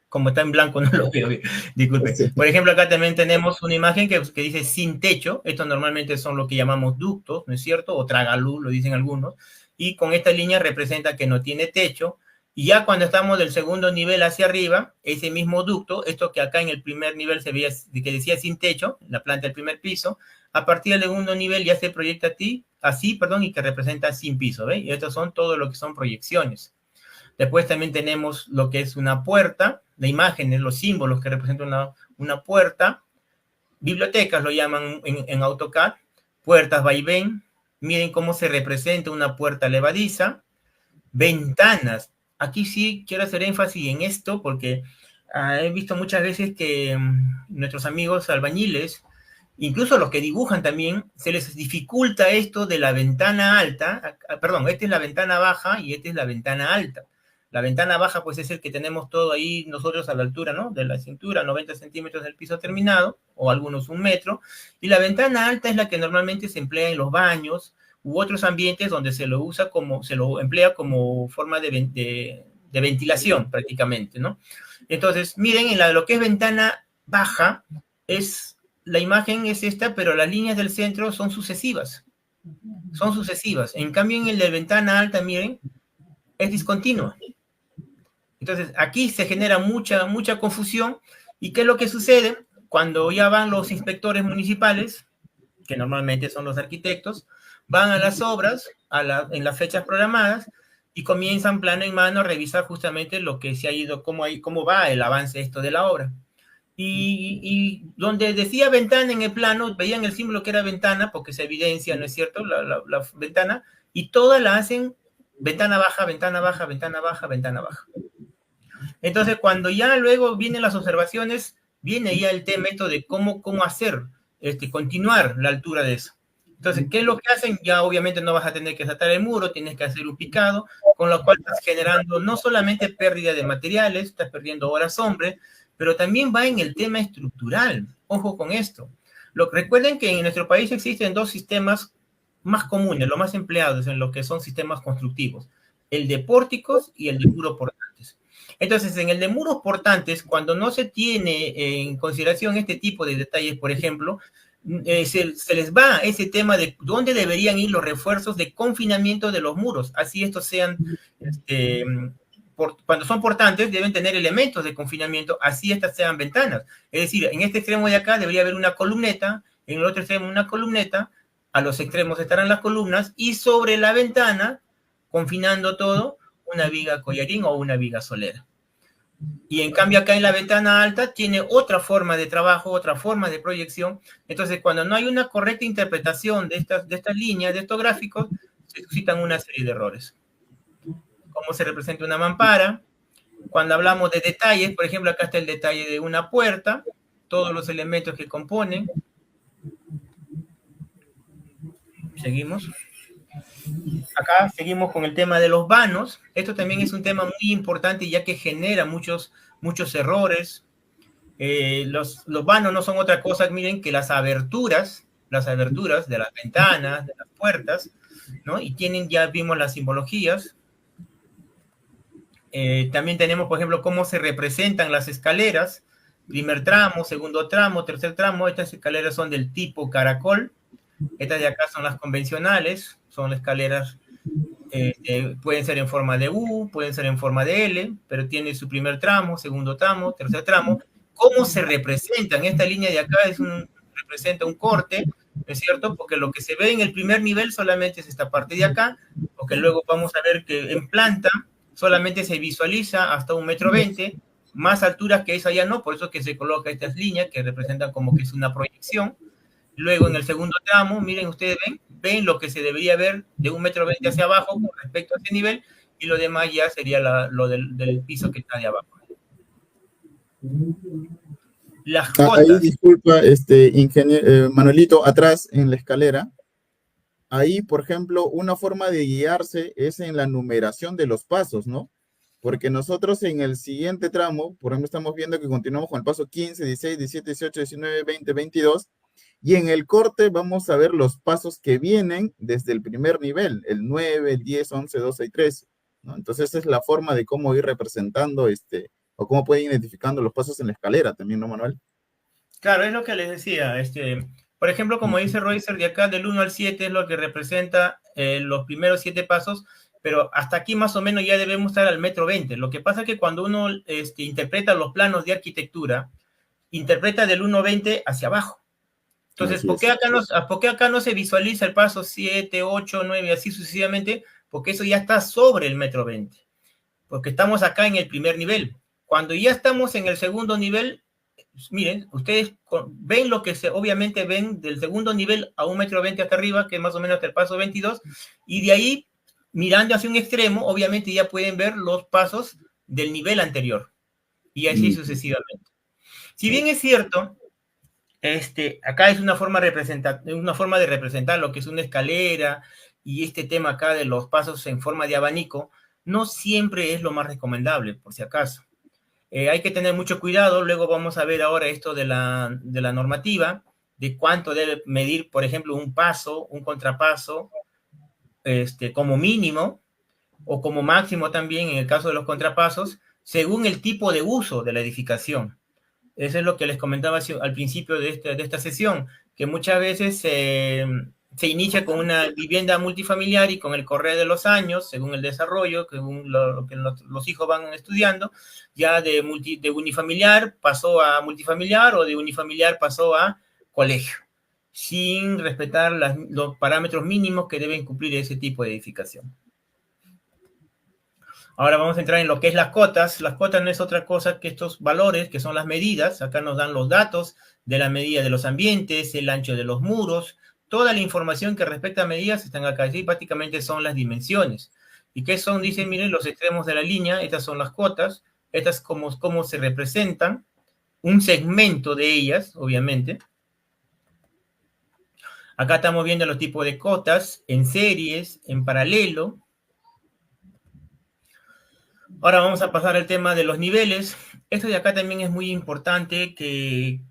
Como está en blanco, no lo veo bien. Disculpe. Sí. Por ejemplo, acá también tenemos una imagen que dice sin techo. Estos normalmente son lo que llamamos ductos, ¿no es cierto? O tragaluz, lo dicen algunos. Y con esta línea representa que no tiene techo. Y ya cuando estamos del segundo nivel hacia arriba, ese mismo ducto, esto que acá en el primer nivel se veía, que decía sin techo, la planta del primer piso, a partir del segundo nivel ya se proyecta así, y que representa sin piso, ¿veis? Y estos son todo lo que son proyecciones. Después también tenemos lo que es una puerta, de imágenes, los símbolos que representan una puerta. Bibliotecas lo llaman en AutoCAD, puertas vaivén. Miren cómo se representa una puerta levadiza. Ventanas. Aquí sí quiero hacer énfasis en esto porque he visto muchas veces que nuestros amigos albañiles, incluso los que dibujan también, se les dificulta esto de la ventana alta. Perdón, esta es la ventana baja y esta es la ventana alta. La ventana baja, pues es el que tenemos todo ahí nosotros a la altura, ¿no? De la cintura, 90 centímetros del piso terminado, o algunos 1 metro. Y la ventana alta es la que normalmente se emplea en los baños u otros ambientes donde se lo usa como, se lo emplea como forma de ventilación prácticamente, ¿no? Entonces, miren, en lo que es ventana baja, la imagen es esta, pero las líneas del centro son sucesivas. Son sucesivas. En cambio, en el de ventana alta, miren, es discontinua. Entonces, aquí se genera mucha confusión. ¿Y qué es lo que sucede? Cuando ya van los inspectores municipales, que normalmente son los arquitectos, van a las obras en las fechas programadas y comienzan plano en mano a revisar justamente lo que se ha ido, cómo va el avance esto de la obra. Y donde decía ventana en el plano, veían el símbolo que era ventana, porque se evidencia, ¿no es cierto?, la ventana, y todas la hacen ventana baja, ventana baja, ventana baja, ventana baja. Entonces, cuando ya luego vienen las observaciones, viene ya el tema esto de cómo hacer, continuar la altura de eso. Entonces, ¿qué es lo que hacen? Ya obviamente no vas a tener que saltar el muro, tienes que hacer un picado, con lo cual estás generando no solamente pérdida de materiales, estás perdiendo horas hombre, pero también va en el tema estructural. Ojo con esto. Recuerden que en nuestro país existen dos sistemas más comunes, los más empleados en lo que son sistemas constructivos, el de pórticos y el de muros portantes. Entonces, en el de muros portantes, cuando no se tiene en consideración este tipo de detalles, por ejemplo, se les va ese tema de dónde deberían ir los refuerzos de confinamiento de los muros, así estos sean, cuando son portantes, deben tener elementos de confinamiento, así estas sean ventanas. Es decir, en este extremo de acá debería haber una columneta, en el otro extremo una columneta, a los extremos estarán las columnas, y sobre la ventana, confinando todo, una viga collarín o una viga solera. Y en cambio acá en la ventana alta tiene otra forma de trabajo, otra forma de proyección. Entonces, cuando no hay una correcta interpretación de estas líneas, de estos gráficos, se suscitan una serie de errores. Cómo se representa una mampara. Cuando hablamos de detalles, por ejemplo, acá está el detalle de una puerta, todos los elementos que componen. Seguimos. Acá seguimos con el tema de los vanos. Esto también es un tema muy importante ya que genera muchos errores. Los vanos no son otra cosa, miren, que las aberturas de las ventanas, de las puertas, ¿no? Y ya vimos las simbologías. También tenemos, por ejemplo, cómo se representan las escaleras. Primer tramo, segundo tramo, tercer tramo. Estas escaleras son del tipo caracol. Estas de acá son las convencionales, son escaleras, pueden ser en forma de U, pueden ser en forma de L, pero tiene su primer tramo, segundo tramo, tercer tramo. ¿Cómo se representan? Esta línea de acá representa un corte, ¿no es cierto? Porque lo que se ve en el primer nivel solamente es esta parte de acá, porque luego vamos a ver que en planta solamente se visualiza hasta 1,20 m, más alturas que esa ya no, por eso que se coloca estas líneas que representan como que es una proyección. Luego en el segundo tramo, miren, ustedes ven lo que se debería ver de 1,20 m hacia abajo con respecto a ese nivel, y lo demás ya sería lo del piso que está de abajo. Las cotas. Ahí, disculpa, Manuelito, atrás en la escalera, ahí, por ejemplo, una forma de guiarse es en la numeración de los pasos, ¿no? Porque nosotros en el siguiente tramo, por ejemplo, estamos viendo que continuamos con el paso 15, 16, 17, 18, 19, 20, 22, y en el corte vamos a ver los pasos que vienen desde el primer nivel, el 9, el 10, 11, 12 y 13, ¿no? Entonces esa es la forma de cómo ir representando, o cómo pueden ir identificando los pasos en la escalera también, ¿no, Manuel? Claro, es lo que les decía. Por ejemplo, como dice Reuser, de acá del 1 al 7 es lo que representa los primeros 7 pasos, pero hasta aquí más o menos ya debemos estar al 1,20 m. Lo que pasa es que cuando uno interpreta los planos de arquitectura, interpreta del 1,20 hacia abajo. Entonces, ¿por qué acá no se visualiza el paso 7, 8, 9 y así sucesivamente? Porque eso ya está sobre el 1,20 m. Porque estamos acá en el primer nivel. Cuando ya estamos en el segundo nivel, miren, ustedes ven lo que obviamente ven del segundo nivel a 1,20 m hasta arriba, que es más o menos hasta el paso 22, y de ahí, mirando hacia un extremo, obviamente ya pueden ver los pasos del nivel anterior, y así sucesivamente. Si bien es cierto, acá es una forma de representar lo que es una escalera, y este tema acá de los pasos en forma de abanico, no siempre es lo más recomendable, por si acaso. Hay que tener mucho cuidado. Luego vamos a ver ahora esto de la normativa, de cuánto debe medir, por ejemplo, un paso, un contrapaso, como mínimo o como máximo también en el caso de los contrapasos, según el tipo de uso de la edificación. Eso es lo que les comentaba al principio de esta sesión, que muchas veces se inicia con una vivienda multifamiliar y con el correr de los años, según el desarrollo, según lo que los hijos van estudiando, ya de unifamiliar pasó a multifamiliar o de unifamiliar pasó a colegio, sin respetar los parámetros mínimos que deben cumplir ese tipo de edificación. Ahora vamos a entrar en lo que es las cotas. Las cotas no es otra cosa que estos valores, que son las medidas. Acá nos dan los datos de la medida de los ambientes, el ancho de los muros. Toda la información que respecta a medidas están acá. Sí, prácticamente son las dimensiones. ¿Y qué son? Dicen, miren, los extremos de la línea. Estas son las cotas. Estas cómo se representan. Un segmento de ellas, obviamente. Acá estamos viendo los tipos de cotas en series, en paralelo. Ahora vamos a pasar al tema de los niveles. Esto de acá también es muy importante que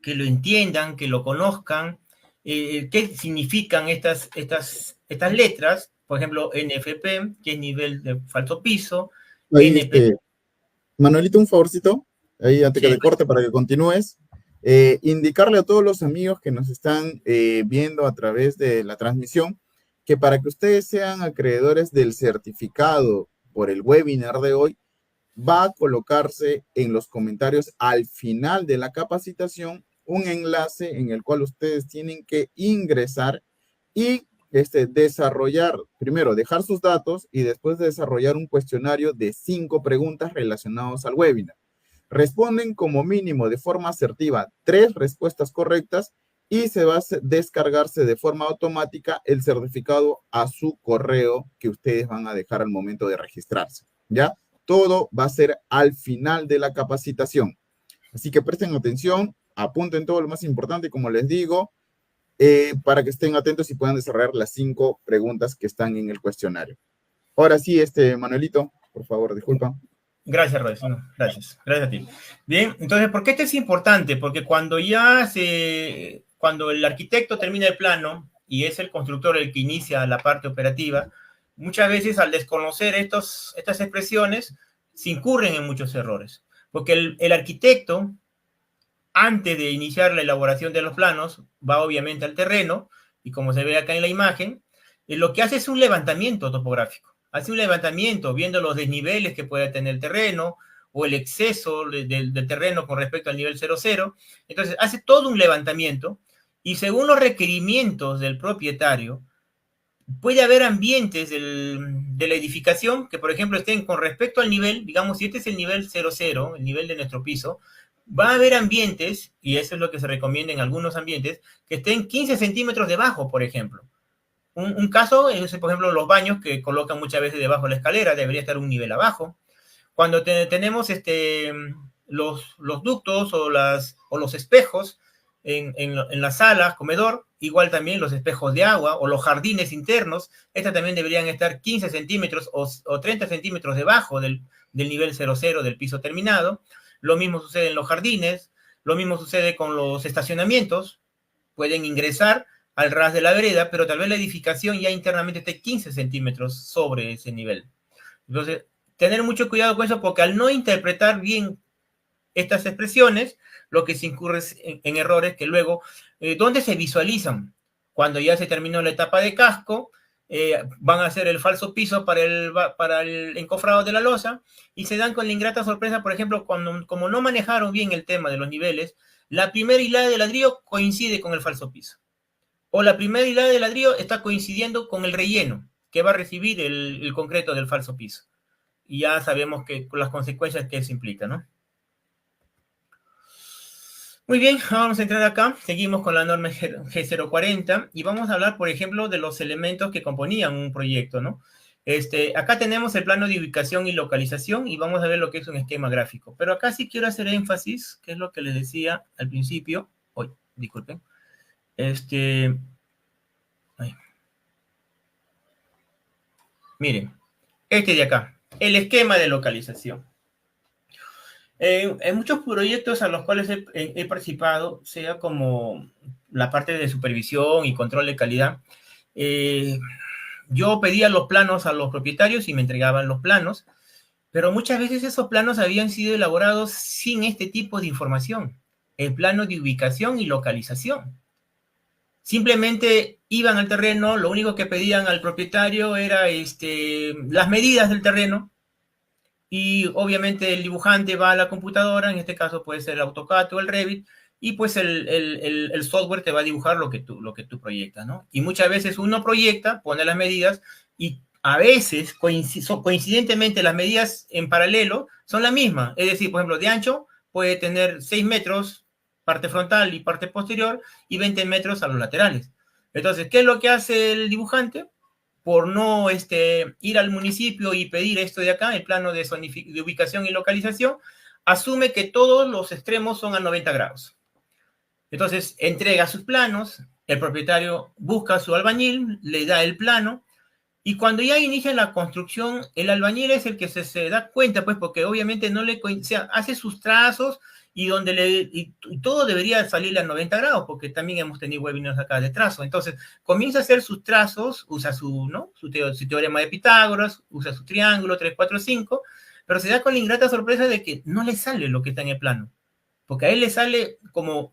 lo entiendan, que lo conozcan. ¿Qué significan estas letras? Por ejemplo, NFP, que es nivel de falso piso. Ahí, NP, Manuelito, un favorcito, ahí antes que sí, te corte para que continúes. Indicarle a todos los amigos que nos están viendo a través de la transmisión que para que ustedes sean acreedores del certificado por el webinar de hoy, va a colocarse en los comentarios al final de la capacitación un enlace en el cual ustedes tienen que ingresar y desarrollar, primero dejar sus datos y después desarrollar un cuestionario de 5 preguntas relacionadas al webinar. Responden como mínimo de forma asertiva 3 respuestas correctas y se va a descargarse de forma automática el certificado a su correo que ustedes van a dejar al momento de registrarse, ¿ya? Todo va a ser al final de la capacitación. Así que presten atención, apunten todo lo más importante, como les digo, para que estén atentos y puedan desarrollar las 5 preguntas que están en el cuestionario. Ahora sí, Manuelito, por favor, disculpa. gracias, Royce. No, gracias. Gracias a ti. Bien, entonces, ¿por qué esto es importante? Porque cuando el arquitecto termina el plano y es el constructor el que inicia la parte operativa, muchas veces al desconocer estas expresiones, se incurren en muchos errores. Porque el arquitecto, antes de iniciar la elaboración de los planos, va obviamente al terreno, y como se ve acá en la imagen, lo que hace es un levantamiento topográfico. Hace un levantamiento viendo los desniveles que puede tener el terreno o el exceso del terreno con respecto al nivel 00. Entonces, hace todo un levantamiento y según los requerimientos del propietario, puede haber ambientes de la edificación que, por ejemplo, estén con respecto al nivel, digamos, si este es el nivel 00, el nivel de nuestro piso, va a haber ambientes, y eso es lo que se recomienda en algunos ambientes, que estén 15 centímetros debajo, por ejemplo. Un caso es, por ejemplo, los baños que colocan muchas veces debajo de la escalera, debería estar un nivel abajo. Cuando tenemos los ductos o los espejos en las salas, comedor, igual también los espejos de agua o los jardines internos, estas también deberían estar 15 centímetros o 30 centímetros debajo del nivel 00 del piso terminado. Lo mismo sucede en los jardines, lo mismo sucede con los estacionamientos, pueden ingresar al ras de la vereda, pero tal vez la edificación ya internamente esté 15 centímetros sobre ese nivel. Entonces, tener mucho cuidado con eso porque al no interpretar bien estas expresiones, lo que se incurre es en errores que luego, ¿dónde se visualizan? Cuando ya se terminó la etapa de casco, van a hacer el falso piso para el encofrado de la losa y se dan con la ingrata sorpresa, por ejemplo, como no manejaron bien el tema de los niveles, la primera hilada de ladrillo coincide con el falso piso. O la primera hilada de ladrillo está coincidiendo con el relleno que va a recibir el concreto del falso piso. Y ya sabemos que las consecuencias que eso implica, ¿no? Muy bien, vamos a entrar acá. Seguimos con la norma G040 y vamos a hablar, por ejemplo, de los elementos que componían un proyecto, ¿no? Acá tenemos el plano de ubicación y localización y vamos a ver lo que es un esquema gráfico. Pero acá sí quiero hacer énfasis, que es lo que les decía al principio. Uy, disculpen. Ay. Miren, de acá. El esquema de localización. En muchos proyectos a los cuales he participado, sea como la parte de supervisión y control de calidad, yo pedía los planos a los propietarios y me entregaban los planos, pero muchas veces esos planos habían sido elaborados sin este tipo de información, el plano de ubicación y localización. Simplemente iban al terreno, lo único que pedían al propietario era las medidas del terreno, y obviamente el dibujante va a la computadora, en este caso puede ser el AutoCAD o el Revit, y pues el software te va a dibujar lo que tú proyectas, ¿no? Y muchas veces uno proyecta, pone las medidas, y a veces, coincidentemente, las medidas en paralelo son las mismas. Es decir, por ejemplo, de ancho puede tener 6 metros, parte frontal y parte posterior, y 20 metros a los laterales. Entonces, ¿qué es lo que hace el dibujante? Por no ir al municipio y pedir esto de acá, el plano de ubicación y localización, asume que todos los extremos son a 90 grados. Entonces, entrega sus planos, el propietario busca a su albañil, le da el plano, y cuando ya inicia la construcción, el albañil es el que se da cuenta, pues, porque obviamente no le, o sea, hace sus trazos y y todo debería salir a 90 grados, porque también hemos tenido webinars acá de trazo. Entonces, comienza a hacer sus trazos, usa su teorema de Pitágoras, usa su triángulo 3, 4, 5, pero se da con la ingrata sorpresa de que no le sale lo que está en el plano, porque a él le sale como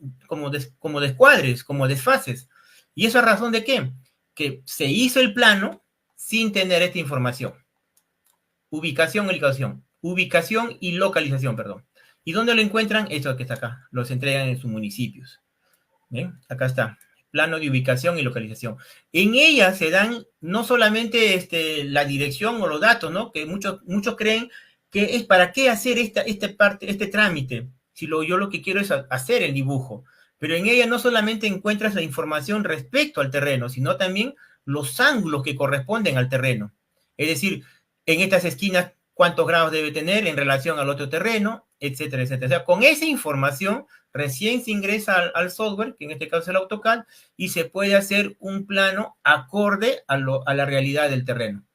descuadres, como desfases. ¿Y eso a razón de qué? Que se hizo el plano sin tener esta información. Ubicación y localización, perdón. ¿Y dónde lo encuentran? Esto que está acá. Los entregan en sus municipios. ¿Ven? Acá está. Plano de ubicación y localización. En ella se dan no solamente la dirección o los datos, ¿no? Que muchos creen que es para qué hacer este trámite, si yo lo que quiero es hacer el dibujo. Pero en ella no solamente encuentras la información respecto al terreno, sino también los ángulos que corresponden al terreno. Es decir, en estas esquinas, cuántos grados debe tener en relación al otro terreno, etcétera, etcétera. O sea, con esa información recién se ingresa al software, que en este caso es el AutoCAD, y se puede hacer un plano acorde a la realidad del terreno.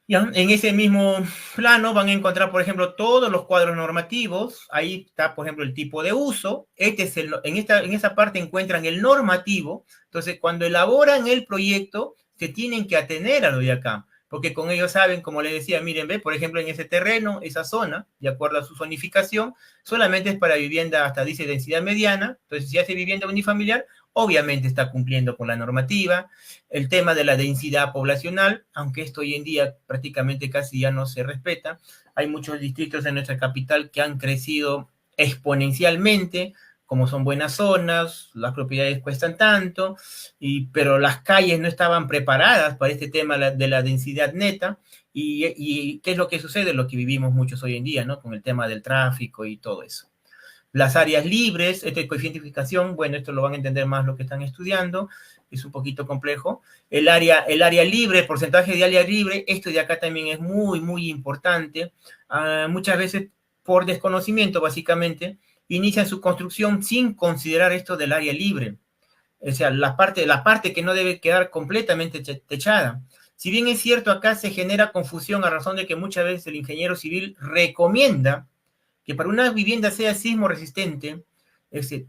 Ya, en ese mismo plano van a encontrar, por ejemplo, todos los cuadros normativos. Ahí está, por ejemplo, el tipo de uso. En esa parte encuentran el normativo. Entonces, cuando elaboran el proyecto, se tienen que atener a lo de acá, porque con ellos saben, como les decía, miren, ve, por ejemplo, en ese terreno, esa zona, de acuerdo a su zonificación, solamente es para vivienda hasta, dice, densidad mediana. Entonces, si hace vivienda unifamiliar, obviamente está cumpliendo con la normativa. El tema de la densidad poblacional, aunque esto hoy en día prácticamente casi ya no se respeta. Hay muchos distritos en nuestra capital que han crecido exponencialmente, como son buenas zonas, las propiedades cuestan tanto, pero las calles no estaban preparadas para este tema de la densidad neta. ¿Y qué es lo que sucede? Lo que vivimos muchos hoy en día, ¿no? Con el tema del tráfico y todo eso. Las áreas libres, este coeficientificación, bueno, esto lo van a entender más los que están estudiando, es un poquito complejo. El área libre, el porcentaje de área libre, esto de acá también es muy, muy importante. Muchas veces, por desconocimiento, básicamente, inician su construcción sin considerar esto del área libre. O sea, la parte que no debe quedar completamente techada. Si bien es cierto, acá se genera confusión a razón de que muchas veces el ingeniero civil recomienda que para una vivienda sea sismo resistente,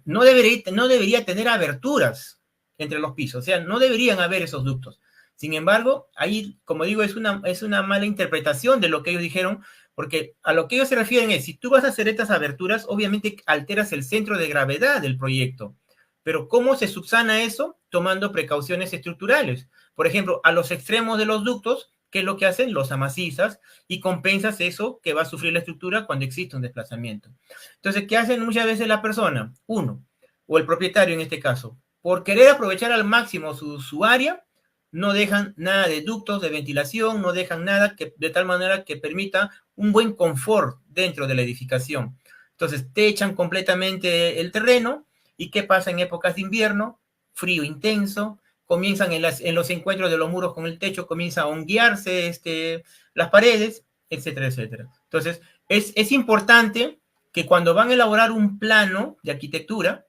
no debería tener aberturas entre los pisos, o sea, no deberían haber esos ductos. Sin embargo, ahí, como digo, es una mala interpretación de lo que ellos dijeron, porque a lo que ellos se refieren es, si tú vas a hacer estas aberturas, obviamente alteras el centro de gravedad del proyecto. Pero ¿cómo se subsana eso? Tomando precauciones estructurales. Por ejemplo, a los extremos de los ductos, ¿qué es lo que hacen? Los amasizas y compensas eso que va a sufrir la estructura cuando existe un desplazamiento. Entonces, ¿qué hacen muchas veces la persona? Uno, o el propietario en este caso, por querer aprovechar al máximo su área, no dejan nada de ductos de ventilación, no dejan nada de tal manera que permita un buen confort dentro de la edificación. Entonces, techan completamente el terreno. ¿Y qué pasa en épocas de invierno? Frío intenso, comienzan en los encuentros de los muros con el techo, comienza a honguearse las paredes, etcétera, etcétera. Entonces, es importante que cuando van a elaborar un plano de arquitectura,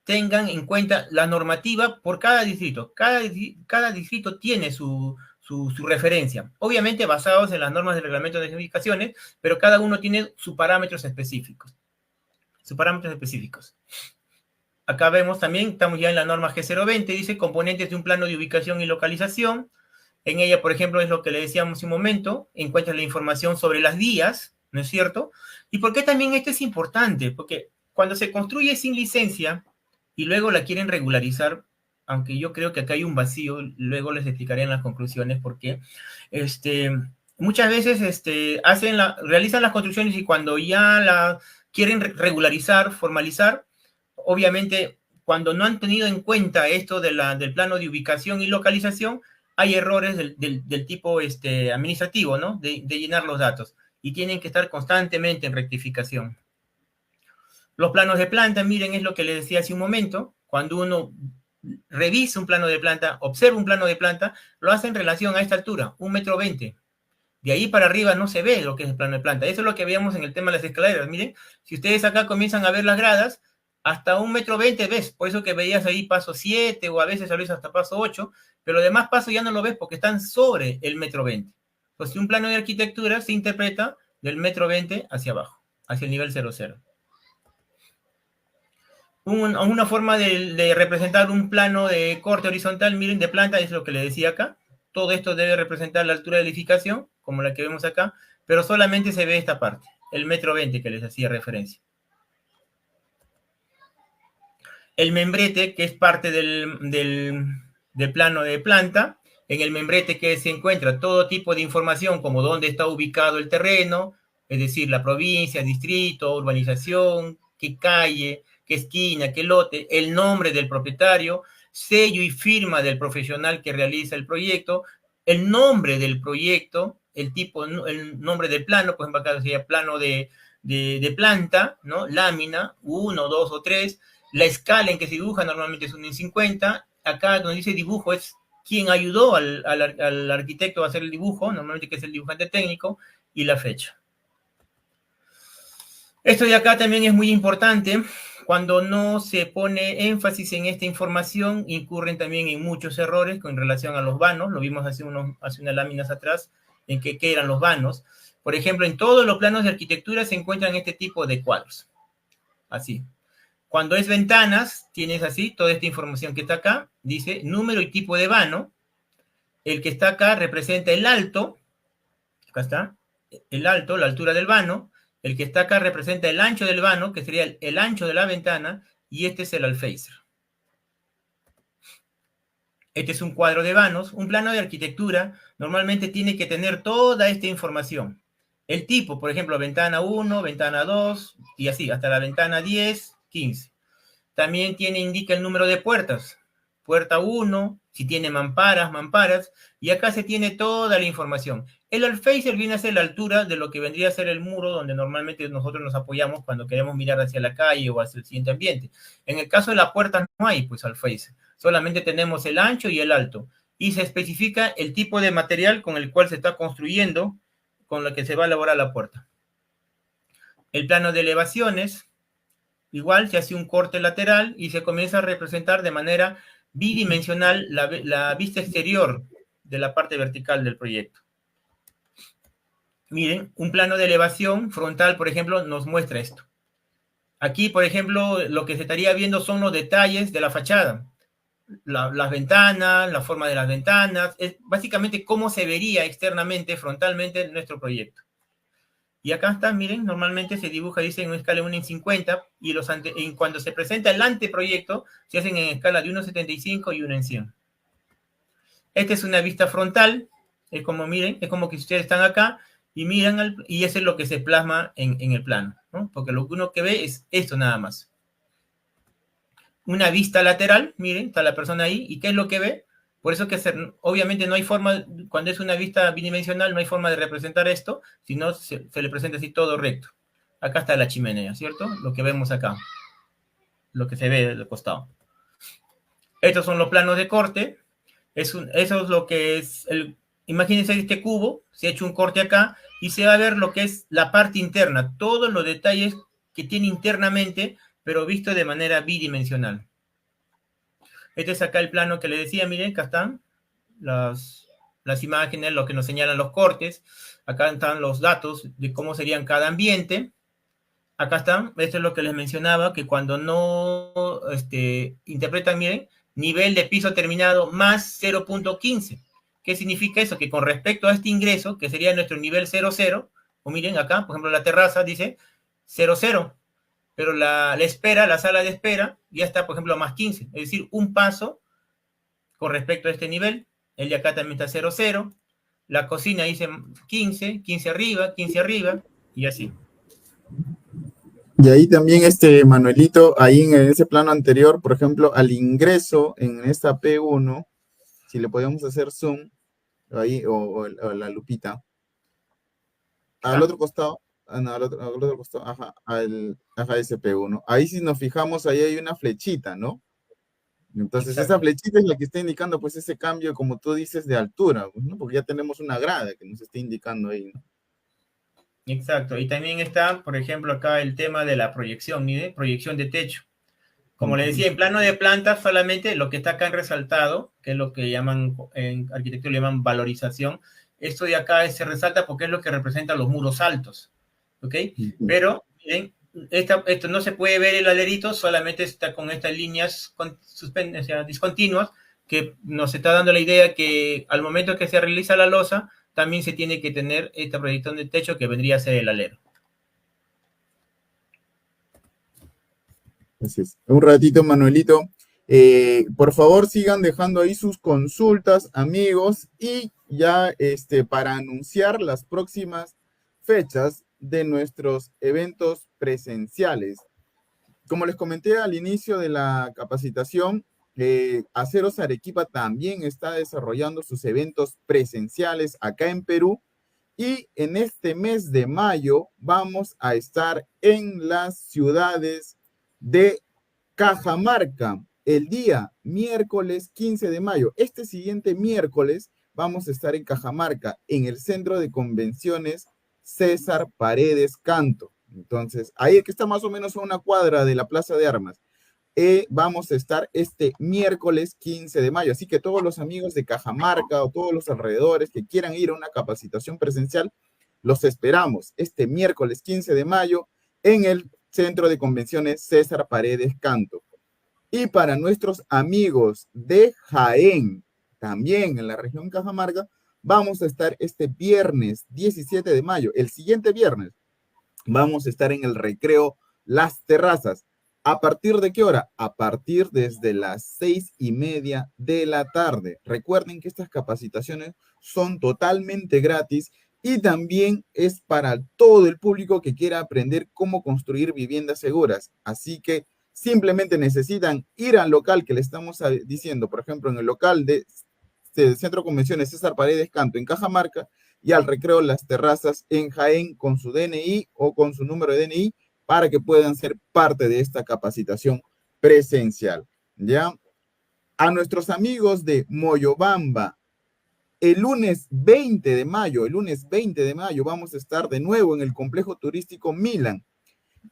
tengan en cuenta la normativa por cada distrito. Cada distrito tiene su referencia, obviamente basados en las normas del reglamento de edificaciones, pero cada uno tiene sus parámetros específicos. Acá vemos también, estamos ya en la norma G020, dice componentes de un plano de ubicación y localización. En ella, por ejemplo, es lo que le decíamos hace un momento, encuentras la información sobre las vías, ¿no es cierto? ¿Y por qué también esto es importante? Porque cuando se construye sin licencia y luego la quieren regularizar, aunque yo creo que acá hay un vacío, luego les explicaré en las conclusiones por qué, muchas veces realizan las construcciones y cuando ya la quieren regularizar, formalizar, obviamente cuando no han tenido en cuenta esto del plano de ubicación y localización, hay errores del tipo administrativo, ¿no? De llenar los datos y tienen que estar constantemente en rectificación. Los planos de planta, miren, es lo que les decía hace un momento, cuando uno revisa un plano de planta, observa un plano de planta, lo hace en relación a esta altura, 1,20 m. De ahí para arriba no se ve lo que es el plano de planta. Eso es lo que veíamos en el tema de las escaleras. Miren, si ustedes acá comienzan a ver las gradas, hasta 1,20 m ves. Por eso que veías ahí paso 7 o a veces hasta paso 8, pero los demás pasos ya no lo ves porque están sobre el 1,20 m. Pues un plano de arquitectura se interpreta del 1,20 m hacia abajo, hacia el nivel 00. Una forma de representar un plano de corte horizontal, miren, de planta, es lo que le decía acá. Todo esto debe representar la altura de edificación, como la que vemos acá, pero solamente se ve esta parte, el 1,20 m que les hacía referencia. El membrete, que es parte del plano de planta, en el membrete que se encuentra todo tipo de información, como dónde está ubicado el terreno, es decir, la provincia, distrito, urbanización, qué calle, qué esquina, qué lote, el nombre del propietario, sello y firma del profesional que realiza el proyecto, el nombre del proyecto, el nombre del plano, por ejemplo, acá sería plano de planta, ¿no? Lámina, 1, 2 o 3, la escala en que se dibuja normalmente es 1:50, acá donde dice dibujo es quien ayudó al arquitecto a hacer el dibujo, normalmente que es el dibujante técnico, y la fecha. Esto de acá también es muy importante. Cuando no se pone énfasis en esta información, incurren también en muchos errores con relación a los vanos. Lo vimos hace unas láminas atrás, en qué eran los vanos. Por ejemplo, en todos los planos de arquitectura se encuentran este tipo de cuadros. Así. Cuando es ventanas, tienes así toda esta información que está acá. Dice número y tipo de vano. El que está acá representa el alto. Acá está. El alto, la altura del vano. El que está acá representa el ancho del vano, que sería el ancho de la ventana, y este es el alféizar. Este es un cuadro de vanos. Un plano de arquitectura normalmente tiene que tener toda esta información. El tipo, por ejemplo, ventana 1, ventana 2, y así, hasta la ventana 10, 15. También indica el número de puertas. Puerta 1, si tiene mamparas, y acá se tiene toda la información. El alféizar viene a ser la altura de lo que vendría a ser el muro donde normalmente nosotros nos apoyamos cuando queremos mirar hacia la calle o hacia el siguiente ambiente. En el caso de la puerta no hay pues alféizar, solamente tenemos el ancho y el alto, y se especifica el tipo de material con el cual se está construyendo, con lo que se va a elaborar la puerta. El plano de elevaciones, igual se hace un corte lateral y se comienza a representar de manera bidimensional la vista exterior de la parte vertical del proyecto. Miren, un plano de elevación frontal, por ejemplo, nos muestra esto. Aquí, por ejemplo, lo que se estaría viendo son los detalles de la fachada. Las ventanas, la forma de las ventanas, es básicamente cómo se vería externamente, frontalmente nuestro proyecto. Y acá está, miren, normalmente se dibuja, dice, en una escala de 1:50, y cuando se presenta el anteproyecto, se hacen en escala de 1:75 y 1:100. Esta es una vista frontal, es como, miren, es como que ustedes están acá, y miran, y eso es lo que se plasma en el plano, ¿no? Porque lo que uno que ve es esto nada más. Una vista lateral, miren, está la persona ahí, ¿y qué es lo que ve? Por eso que obviamente no hay forma, cuando es una vista bidimensional, no hay forma de representar esto, sino se le presenta así todo recto. Acá está la chimenea, ¿cierto? Lo que vemos acá, lo que se ve del costado. Estos son los planos de corte. Eso es lo que es, imagínense este cubo, se ha hecho un corte acá, y se va a ver lo que es la parte interna, todos los detalles que tiene internamente, pero visto de manera bidimensional. Este es acá el plano que le decía, miren, acá están las imágenes, lo que nos señalan los cortes. Acá están los datos de cómo serían cada ambiente. Acá están, esto es lo que les mencionaba, que cuando no interpretan, miren, nivel de piso terminado más 0.15. ¿Qué significa eso? Que con respecto a este ingreso, que sería nuestro nivel 00, o miren acá, por ejemplo, la terraza dice 00, pero la espera, la sala de espera, ya está, por ejemplo, a más 15, es decir, un paso con respecto a este nivel. El de acá también está 00, la cocina dice 15, 15 arriba, 15 arriba, y así. Y ahí también, Manuelito, ahí en ese plano anterior, por ejemplo, al ingreso en esta P1, si le podemos hacer zoom, ahí, o la lupita, al ¿Acá? otro costado, no, al otro costado, ajá, ajá, ese P1. Ahí si nos fijamos, ahí hay una flechita, ¿no? Entonces, esa Exacto. flechita es la que está indicando, pues, ese cambio, como tú dices, de altura, pues, ¿no? Porque ya tenemos una grada que nos está indicando ahí, ¿no? Exacto. Y también está, por ejemplo, acá el tema de la proyección, mire, proyección de techo. Como le Ujú. decía, en plano de planta solamente lo que está acá en resaltado, que es lo que llaman, en arquitectura le llaman valorización, esto de acá se resalta porque es lo que representa los muros altos, ¿ok? Ujú. Pero, miren, esto no se puede ver el alerito, solamente está con estas líneas o sea, discontinuas, que nos está dando la idea que al momento que se realiza la losa, también se tiene que tener esta proyección de techo que vendría a ser el alero. Así es. Un ratito, Manuelito. Por favor, sigan dejando ahí sus consultas, amigos, y ya para anunciar las próximas fechas de nuestros eventos presenciales. Como les comenté al inicio de la capacitación, Aceros Arequipa también está desarrollando sus eventos presenciales acá en Perú y en este mes de mayo vamos a estar en las ciudades de Cajamarca el día miércoles 15 de mayo. Este siguiente miércoles vamos a estar en Cajamarca, en el Centro de Convenciones César Paredes Canto. Entonces, ahí que está más o menos a una cuadra de la Plaza de Armas. Vamos a estar este miércoles 15 de mayo. Así que todos los amigos de Cajamarca o todos los alrededores que quieran ir a una capacitación presencial, los esperamos este miércoles 15 de mayo en el Centro de Convenciones César Paredes Canto. Y para nuestros amigos de Jaén, también en la región Cajamarca, vamos a estar este viernes 17 de mayo, el siguiente viernes, vamos a estar en el recreo Las Terrazas. ¿A partir de qué hora? A partir desde las 6:30 de la tarde. Recuerden que estas capacitaciones son totalmente gratis y también es para todo el público que quiera aprender cómo construir viviendas seguras. Así que simplemente necesitan ir al local que le estamos diciendo, por ejemplo, en el local de Centro de Convenciones César Paredes Canto en Cajamarca, y al recreo Las Terrazas en Jaén con su DNI o con su número de DNI para que puedan ser parte de esta capacitación presencial. ¿Ya? A nuestros amigos de Moyobamba, el lunes 20 de mayo vamos a estar de nuevo en el complejo turístico Milan.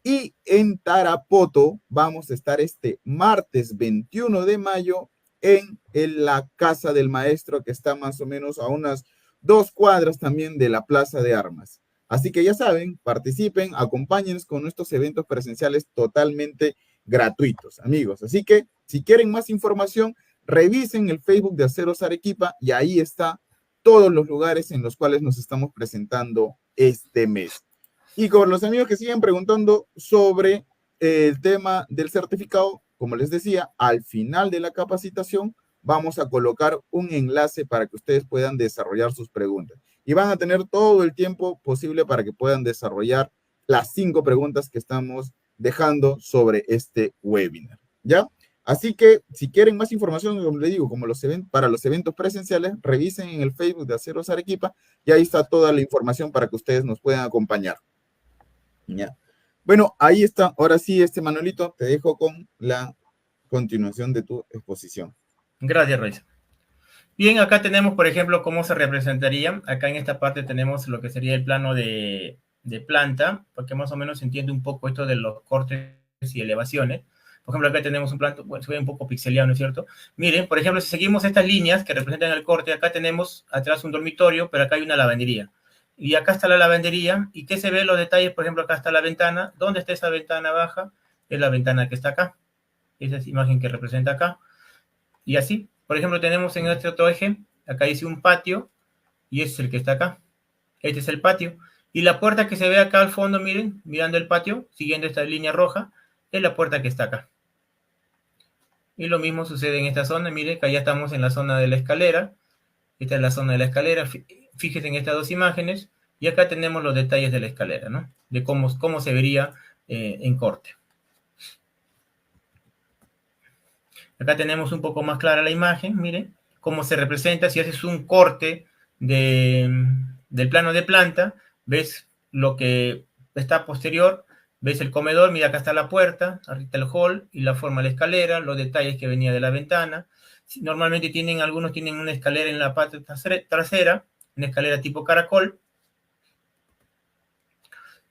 Y en Tarapoto vamos a estar este martes 21 de mayo en la Casa del Maestro, que está más o menos a unas 2 cuadras también de la Plaza de Armas. Así que ya saben, participen, acompáñenos con nuestros eventos presenciales totalmente gratuitos, amigos. Así que si quieren más información, revisen el Facebook de Aceros Arequipa y ahí está todos los lugares en los cuales nos estamos presentando este mes. Y con los amigos que siguen preguntando sobre el tema del certificado, como les decía, al final de la capacitación vamos a colocar un enlace para que ustedes puedan desarrollar sus preguntas. Y van a tener todo el tiempo posible para que puedan desarrollar las 5 preguntas que estamos dejando sobre este webinar. ¿Ya? Así que si quieren más información, como les digo, como para los eventos presenciales, revisen en el Facebook de Aceros Arequipa y ahí está toda la información para que ustedes nos puedan acompañar. ¿Ya? Bueno, ahí está. Ahora sí, Manuelito, te dejo con la continuación de tu exposición. Gracias, Raiza. Bien, acá tenemos, por ejemplo, cómo se representaría. Acá en esta parte tenemos lo que sería el plano de planta, porque más o menos se entiende un poco esto de los cortes y elevaciones. Por ejemplo, acá tenemos un plano, bueno, se ve un poco pixeleado, ¿no es cierto? Miren, por ejemplo, si seguimos estas líneas que representan el corte, acá tenemos atrás un dormitorio, pero acá hay una lavandería. Y acá está la lavandería, ¿y qué se ve los detalles? Por ejemplo, acá está la ventana. ¿Dónde está esa ventana baja? Es la ventana que está acá. Esa es la imagen que representa acá. Y así, por ejemplo, tenemos en este otro eje, acá dice un patio, y este es el que está acá. Este es el patio. Y la puerta que se ve acá al fondo, miren, mirando el patio, siguiendo esta línea roja, es la puerta que está acá. Y lo mismo sucede en esta zona, miren, que ya estamos en la zona de la escalera. Esta es la zona de la escalera, fíjense en estas dos imágenes, y acá tenemos los detalles de la escalera, ¿no? De cómo se vería en corte. Acá tenemos un poco más clara la imagen, miren, cómo se representa. Si haces un corte del plano de planta, ves lo que está posterior, ves el comedor, mira, acá está la puerta, arriba el hall, y la forma de la escalera, los detalles que venía de la ventana. Normalmente algunos tienen una escalera en la parte trasera, una escalera tipo caracol.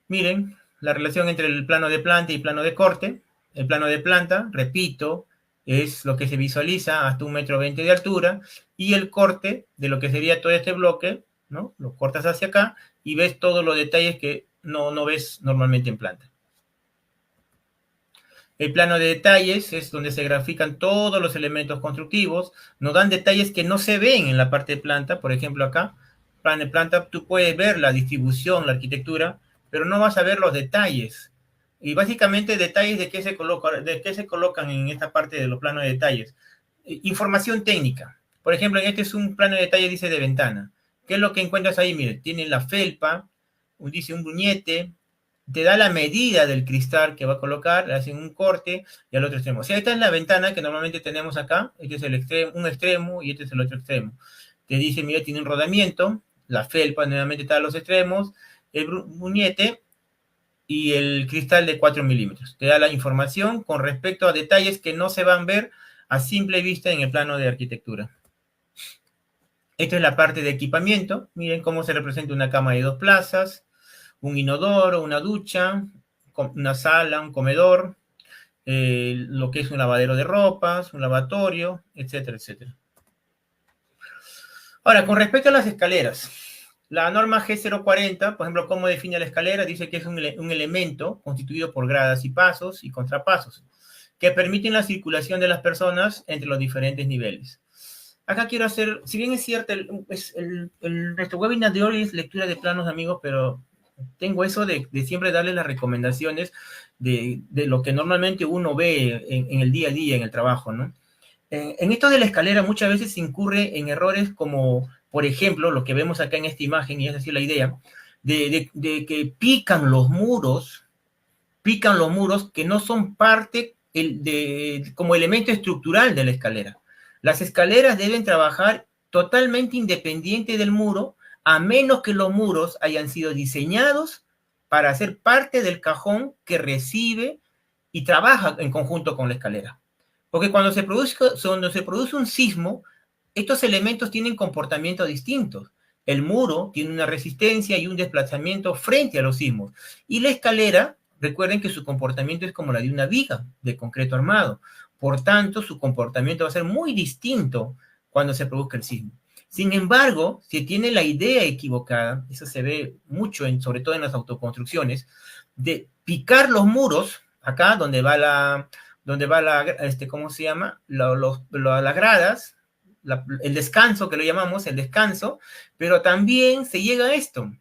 Miren, la relación entre el plano de planta y plano de corte. El plano de planta, repito, es lo que se visualiza hasta 1,20 m de altura, y el corte de lo que sería todo este bloque, ¿no? Lo cortas hacia acá y ves todos los detalles que no ves normalmente en planta. El plano de detalles es donde se grafican todos los elementos constructivos, nos dan detalles que no se ven en la parte de planta. Por ejemplo, acá, plano de planta, tú puedes ver la distribución, la arquitectura, pero no vas a ver los detalles. Y básicamente detalles de qué se colocan en esta parte de los planos de detalles. Información técnica. Por ejemplo, en este es un plano de detalle, dice de ventana. ¿Qué es lo que encuentras ahí? Mire, tiene la felpa, dice un gruñete, te da la medida del cristal que va a colocar, le hacen un corte y al otro extremo. O sea, esta es la ventana que normalmente tenemos acá, este es un extremo y este es el otro extremo. Te dice, mira, tiene un rodamiento, la felpa nuevamente está a los extremos, el gruñete y el cristal de 4 milímetros. Te da la información con respecto a detalles que no se van a ver a simple vista en el plano de arquitectura. Esta es la parte de equipamiento. Miren cómo se representa una cama de 2 plazas, un inodoro, una ducha, una sala, un comedor, lo que es un lavadero de ropas, un lavatorio, etcétera, etcétera. Ahora, con respecto a las escaleras, la norma G040, por ejemplo, ¿cómo define la escalera? Dice que es un elemento constituido por gradas y pasos y contrapasos, que permiten la circulación de las personas entre los diferentes niveles. Acá quiero hacer, si bien es cierto, nuestro webinar de hoy es lectura de planos, amigos, pero tengo eso de siempre darles las recomendaciones de lo que normalmente uno ve en el día a día, en el trabajo, ¿no? En esto de la escalera muchas veces se incurre en errores como, por ejemplo, lo que vemos acá en esta imagen, y es así la idea, de que pican los muros que no son parte como elemento estructural de la escalera. Las escaleras deben trabajar totalmente independiente del muro, a menos que los muros hayan sido diseñados para ser parte del cajón que recibe y trabaja en conjunto con la escalera. Porque cuando se produce un sismo, estos elementos tienen comportamientos distintos. El muro tiene una resistencia y un desplazamiento frente a los sismos. Y la escalera, recuerden que su comportamiento es como la de una viga de concreto armado. Por tanto, su comportamiento va a ser muy distinto cuando se produzca el sismo. Sin embargo, si tiene la idea equivocada, eso se ve mucho, sobre todo en las autoconstrucciones, de picar los muros, acá donde va la ¿cómo se llama? Las gradas, el descanso, que lo llamamos, el descanso, pero también se llega a esto.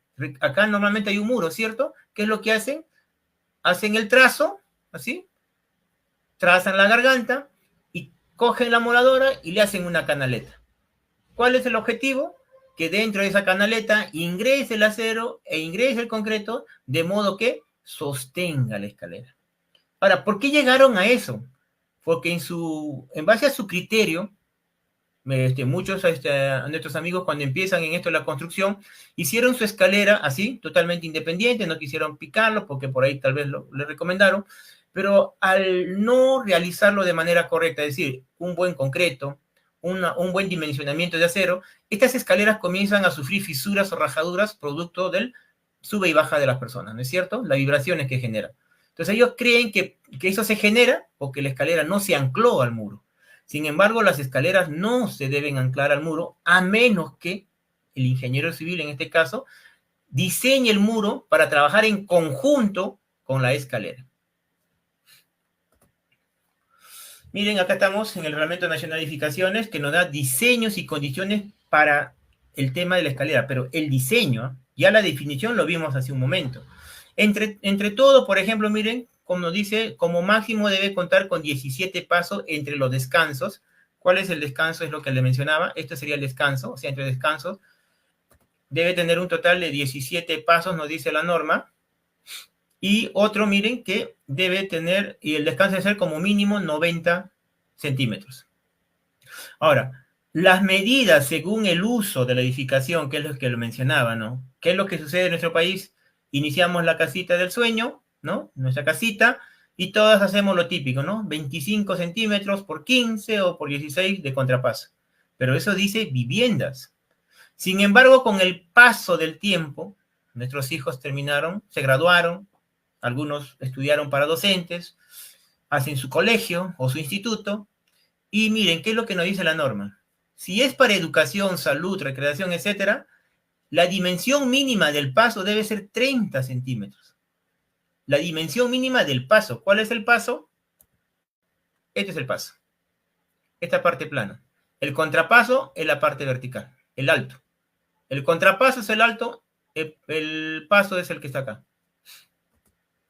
Acá normalmente hay un muro, ¿cierto? ¿Qué es lo que hacen? Hacen el trazo, así, trazan la garganta y cogen la moladora y le hacen una canaleta. ¿Cuál es el objetivo? Que dentro de esa canaleta ingrese el acero e ingrese el concreto, de modo que sostenga la escalera. Ahora, ¿por qué llegaron a eso? Porque en base a su criterio, muchos de nuestros amigos, cuando empiezan en esto de la construcción, hicieron su escalera así, totalmente independiente, no quisieron picarlo porque por ahí tal vez le recomendaron, pero al no realizarlo de manera correcta, es decir, un buen concreto, un buen dimensionamiento de acero, estas escaleras comienzan a sufrir fisuras o rajaduras producto del sube y baja de las personas, ¿no es cierto? Las vibraciones que generan. Entonces ellos creen que eso se genera porque la escalera no se ancló al muro. Sin embargo, las escaleras no se deben anclar al muro a menos que el ingeniero civil, en este caso, diseñe el muro para trabajar en conjunto con la escalera. Miren, acá estamos en el Reglamento Nacional de Edificaciones que nos da diseños y condiciones para el tema de la escalera, pero el diseño, ya la definición lo vimos hace un momento. Entre todo, por ejemplo, miren, como dice, como máximo debe contar con 17 pasos entre los descansos. ¿Cuál es el descanso? Es lo que le mencionaba. Esto sería el descanso, o sea, entre descansos. Debe tener un total de 17 pasos, nos dice la norma. Y otro, miren, que debe tener, y el descanso debe ser como mínimo 90 centímetros. Ahora, las medidas según el uso de la edificación, que es lo que lo mencionaba, ¿no? ¿Qué es lo que sucede en nuestro país? Iniciamos la casita del sueño, ¿no? Nuestra casita, y todas hacemos lo típico, ¿no? 25 centímetros por 15 o por 16 de contrapaso. Pero eso dice viviendas. Sin embargo, con el paso del tiempo, nuestros hijos terminaron, se graduaron, algunos estudiaron para docentes, hacen su colegio o su instituto, y miren, ¿qué es lo que nos dice la norma? Si es para educación, salud, recreación, etcétera, la dimensión mínima del paso debe ser 30 centímetros. La dimensión mínima del paso. ¿Cuál es el paso? Este es el paso. Esta parte plana. El contrapaso es la parte vertical, el alto. El contrapaso es el alto, el paso es el que está acá.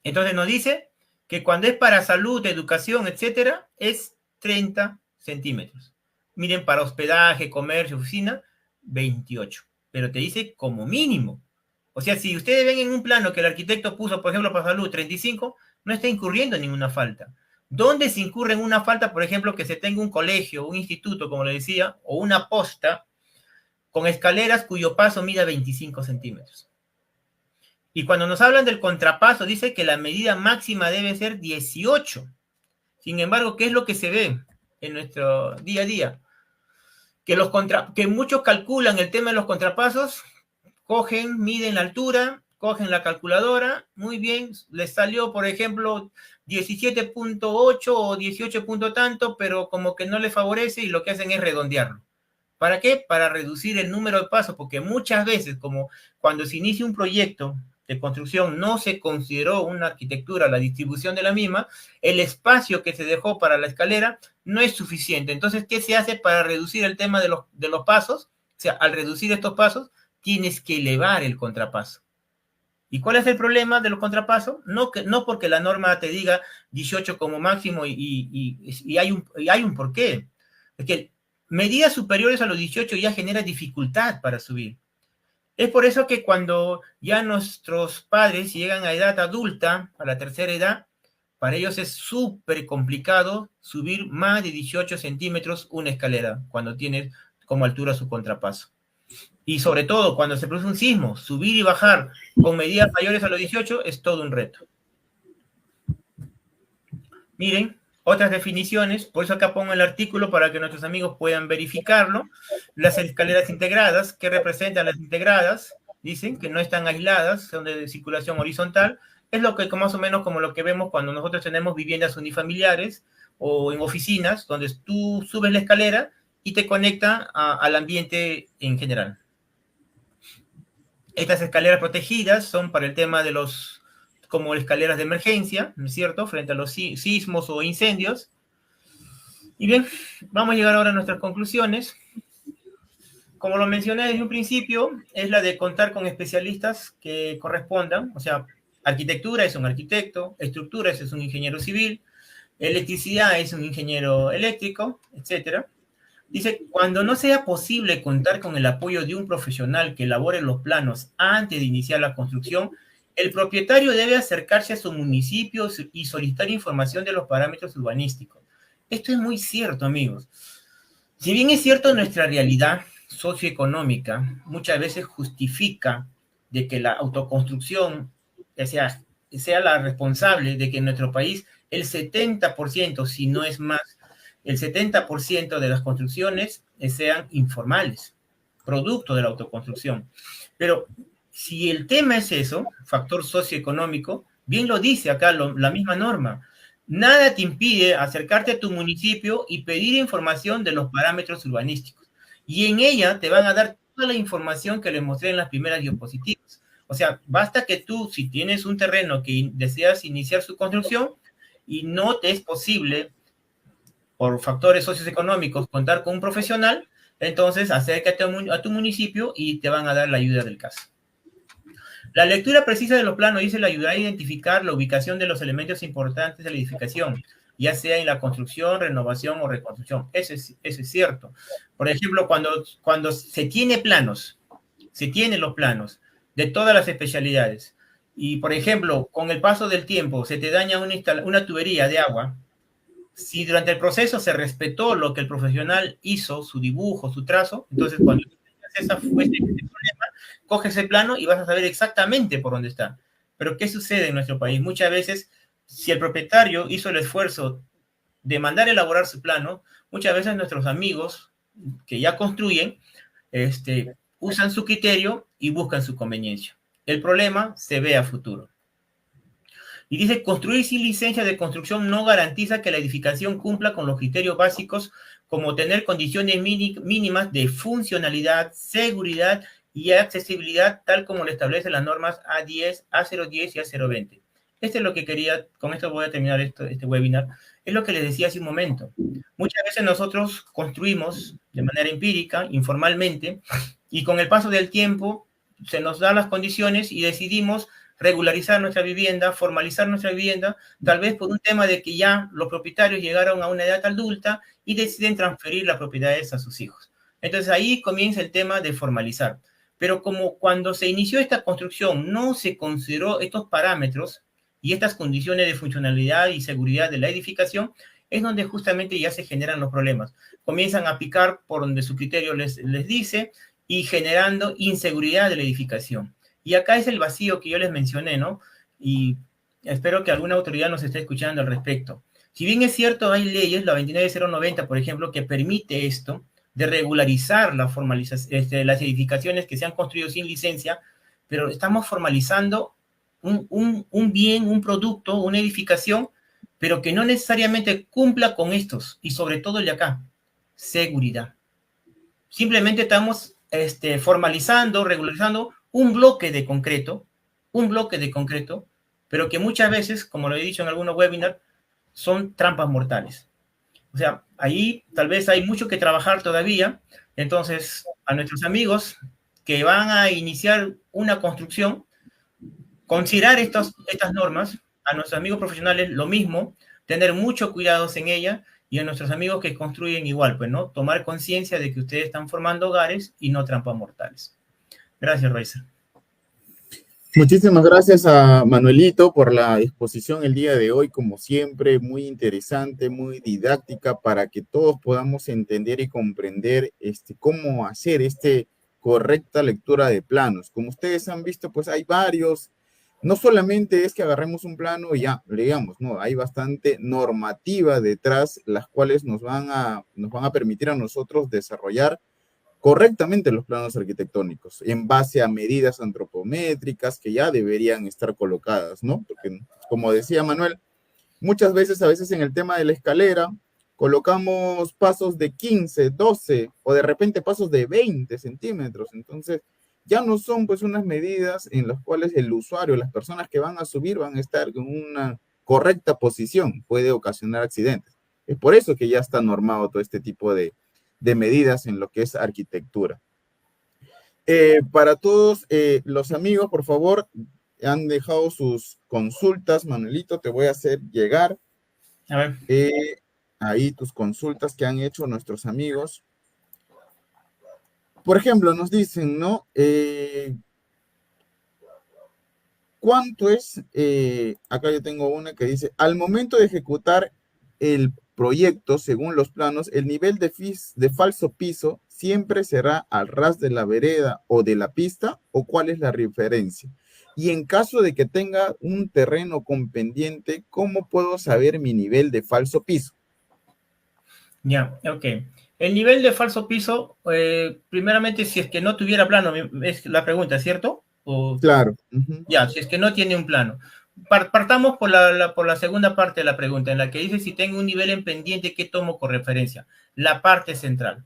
Entonces nos dice que cuando es para salud, educación, etcétera, es 30 centímetros. Miren, para hospedaje, comercio, oficina, 28. Pero te dice como mínimo. O sea, si ustedes ven en un plano que el arquitecto puso, por ejemplo, para salud 35, no está incurriendo en ninguna falta. ¿Dónde se incurre en una falta, por ejemplo, que se tenga un colegio, un instituto, como le decía, o una posta con escaleras cuyo paso mida 25 centímetros? Y cuando nos hablan del contrapaso, dice que la medida máxima debe ser 18. Sin embargo, ¿qué es lo que se ve en nuestro día a día? Que muchos calculan el tema de los contrapasos, cogen, miden la altura, cogen la calculadora, muy bien, les salió, por ejemplo, 17.8 o 18 punto tanto, pero como que no les favorece y lo que hacen es redondearlo. ¿Para qué? Para reducir el número de pasos, porque muchas veces, como cuando se inicia un proyecto de construcción no se consideró una arquitectura, la distribución de la misma, el espacio que se dejó para la escalera no es suficiente. Entonces, ¿qué se hace para reducir el tema de los pasos? O sea, al reducir estos pasos, tienes que elevar el contrapaso. ¿Y cuál es el problema de los contrapasos? No porque la norma te diga 18 como máximo y hay un porqué. Es que medidas superiores a los 18 ya genera dificultad para subir. Es por eso que cuando ya nuestros padres llegan a edad adulta, a la tercera edad, para ellos es súper complicado subir más de 18 centímetros una escalera cuando tienes como altura su contrapaso. Y sobre todo, cuando se produce un sismo, subir y bajar con medidas mayores a los 18 es todo un reto. Miren, otras definiciones, por eso acá pongo el artículo para que nuestros amigos puedan verificarlo. Las escaleras integradas, ¿qué representan las integradas? Dicen que no están aisladas, son de circulación horizontal. Es lo que más o menos como lo que vemos cuando nosotros tenemos viviendas unifamiliares o en oficinas, donde tú subes la escalera y te conecta al ambiente en general. Estas escaleras protegidas son para el tema de los, como escaleras de emergencia, ¿no es cierto?, frente a los sismos o incendios. Y bien, vamos a llegar ahora a nuestras conclusiones. Como lo mencioné desde un principio, es la de contar con especialistas que correspondan, o sea, arquitectura es un arquitecto, estructuras es un ingeniero civil, electricidad es un ingeniero eléctrico, etcétera. Dice, cuando no sea posible contar con el apoyo de un profesional que elabore los planos antes de iniciar la construcción, el propietario debe acercarse a su municipio y solicitar información de los parámetros urbanísticos. Esto es muy cierto, amigos. Si bien es cierto, nuestra realidad socioeconómica muchas veces justifica de que la autoconstrucción sea la responsable de que en nuestro país el 70%, si no es más, el 70% de las construcciones sean informales, producto de la autoconstrucción. Pero si el tema es eso, factor socioeconómico, Bien lo dice acá la misma norma. Nada te impide acercarte a tu municipio y pedir información de los parámetros urbanísticos. Y en ella te van a dar toda la información que les mostré en las primeras diapositivas. O sea, basta que tú, si tienes un terreno que deseas iniciar su construcción y no te es posible, por factores socioeconómicos, contar con un profesional, entonces acércate a tu municipio y te van a dar la ayuda del caso. La lectura precisa de los planos dice le ayudará a identificar la ubicación de los elementos importantes de la edificación, ya sea en la construcción, renovación o reconstrucción. Eso es cierto. Por ejemplo, cuando se tiene planos, se tienen los planos de todas las especialidades, y por ejemplo, con el paso del tiempo se te daña una tubería de agua, si durante el proceso se respetó lo que el profesional hizo, su dibujo, su trazo, entonces cuando ese problema, coges el plano y vas a saber exactamente por dónde está. Pero ¿qué sucede en nuestro país? Muchas veces, si el propietario hizo el esfuerzo de mandar elaborar su plano, muchas veces nuestros amigos que ya construyen, usan su criterio y buscan su conveniencia. El problema se ve a futuro. Y dice, construir sin licencia de construcción no garantiza que la edificación cumpla con los criterios básicos como tener condiciones mínimas de funcionalidad, seguridad y accesibilidad, tal como lo establecen las normas A10, A010 y A020. Esto es lo que quería, con esto voy a terminar este webinar, es lo que les decía hace un momento. Muchas veces nosotros construimos de manera empírica, informalmente, y con el paso del tiempo se nos dan las condiciones y decidimos regularizar nuestra vivienda, formalizar nuestra vivienda, tal vez por un tema de que ya los propietarios llegaron a una edad adulta y deciden transferir las propiedades a sus hijos. Entonces ahí comienza el tema de formalizar. Pero como cuando se inició esta construcción no se consideró estos parámetros y estas condiciones de funcionalidad y seguridad de la edificación, es donde justamente ya se generan los problemas. Comienzan a picar por donde su criterio les dice y generando inseguridad de la edificación. Y acá es el vacío que yo les mencioné, ¿no? Y espero que alguna autoridad nos esté escuchando al respecto. Si bien es cierto, hay leyes, la 29090, por ejemplo, que permite esto, de regularizar la las edificaciones que se han construido sin licencia, pero estamos formalizando un bien, un producto, una edificación, pero que no necesariamente cumpla con estos, y sobre todo el de acá, seguridad. Simplemente estamos formalizando, regularizando un bloque de concreto, pero que muchas veces, como lo he dicho en algunos webinars, son trampas mortales. O sea, ahí tal vez hay mucho que trabajar todavía. Entonces, a nuestros amigos que van a iniciar una construcción, considerar estas normas, a nuestros amigos profesionales lo mismo, tener mucho cuidados en ella, y a nuestros amigos que construyen igual, pues, ¿no? Tomar conciencia de que ustedes están formando hogares y no trampas mortales. Gracias, Raiza. Muchísimas gracias a Manuelito por la exposición el día de hoy, como siempre, muy interesante, muy didáctica, para que todos podamos entender y comprender cómo hacer correcta lectura de planos. Como ustedes han visto, pues hay varios. No solamente es que agarremos un plano y ya, leamos, no, hay bastante normativa detrás, las cuales nos van a permitir a nosotros desarrollar correctamente los planos arquitectónicos en base a medidas antropométricas que ya deberían estar colocadas, ¿no? Porque, como decía Manuel, muchas veces, a veces en el tema de la escalera, colocamos pasos de 15, 12 o de repente pasos de 20 centímetros. Entonces, ya no son pues unas medidas en las cuales el usuario, las personas que van a subir van a estar en una correcta posición, puede ocasionar accidentes. Es por eso que ya está normado todo este tipo de medidas en lo que es arquitectura. Para todos los amigos, por favor, han dejado sus consultas. Manuelito, te voy a hacer llegar a ver. Ahí tus consultas que han hecho nuestros amigos. Por ejemplo, nos dicen, ¿no? ¿Cuánto es? Acá yo tengo una que dice, al momento de ejecutar el proyecto, según los planos, el nivel de falso piso siempre será al ras de la vereda o de la pista, ¿o cuál es la referencia? Y en caso de que tenga un terreno con pendiente, ¿cómo puedo saber mi nivel de falso piso? Ya, ok. El nivel de falso piso, primeramente, si es que no tuviera plano, es la pregunta, ¿cierto? Claro. Ya, si es que no tiene un plano. Partamos por la segunda parte de la pregunta, en la que dice si tengo un nivel en pendiente, ¿qué tomo con referencia? La parte central.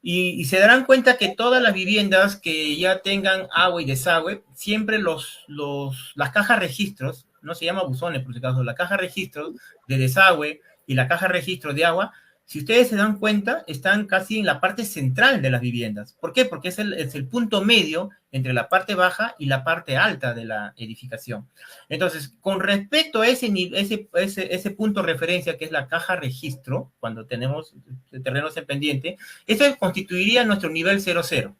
Y se darán cuenta que todas las viviendas que ya tengan agua y desagüe, siempre las cajas registros, no se llama buzones por si acaso, la caja registros de desagüe y la caja registro de agua, si ustedes se dan cuenta, están casi en la parte central de las viviendas. ¿Por qué? Porque es el punto medio entre la parte baja y la parte alta de la edificación. Entonces, con respecto a ese punto de referencia que es la caja registro, cuando tenemos terrenos en pendiente, ese constituiría nuestro nivel 00,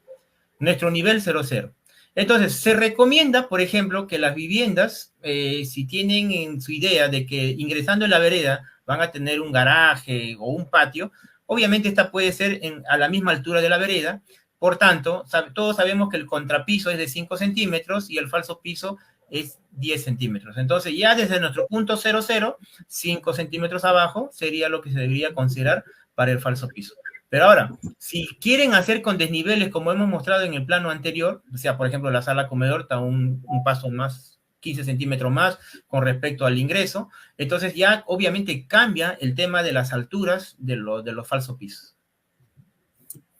nuestro nivel 00. Entonces, se recomienda, por ejemplo, que las viviendas, si tienen en su idea de que ingresando en la vereda van a tener un garaje o un patio, obviamente esta puede ser a la misma altura de la vereda, por tanto, todos sabemos que el contrapiso es de 5 centímetros y el falso piso es 10 centímetros. Entonces, ya desde nuestro punto 00, 5 centímetros abajo sería lo que se debería considerar para el falso piso. Pero ahora, si quieren hacer con desniveles como hemos mostrado en el plano anterior, o sea, por ejemplo, la sala comedor está un paso más, 15 centímetros más con respecto al ingreso, entonces ya obviamente cambia el tema de las alturas de los falsos pisos.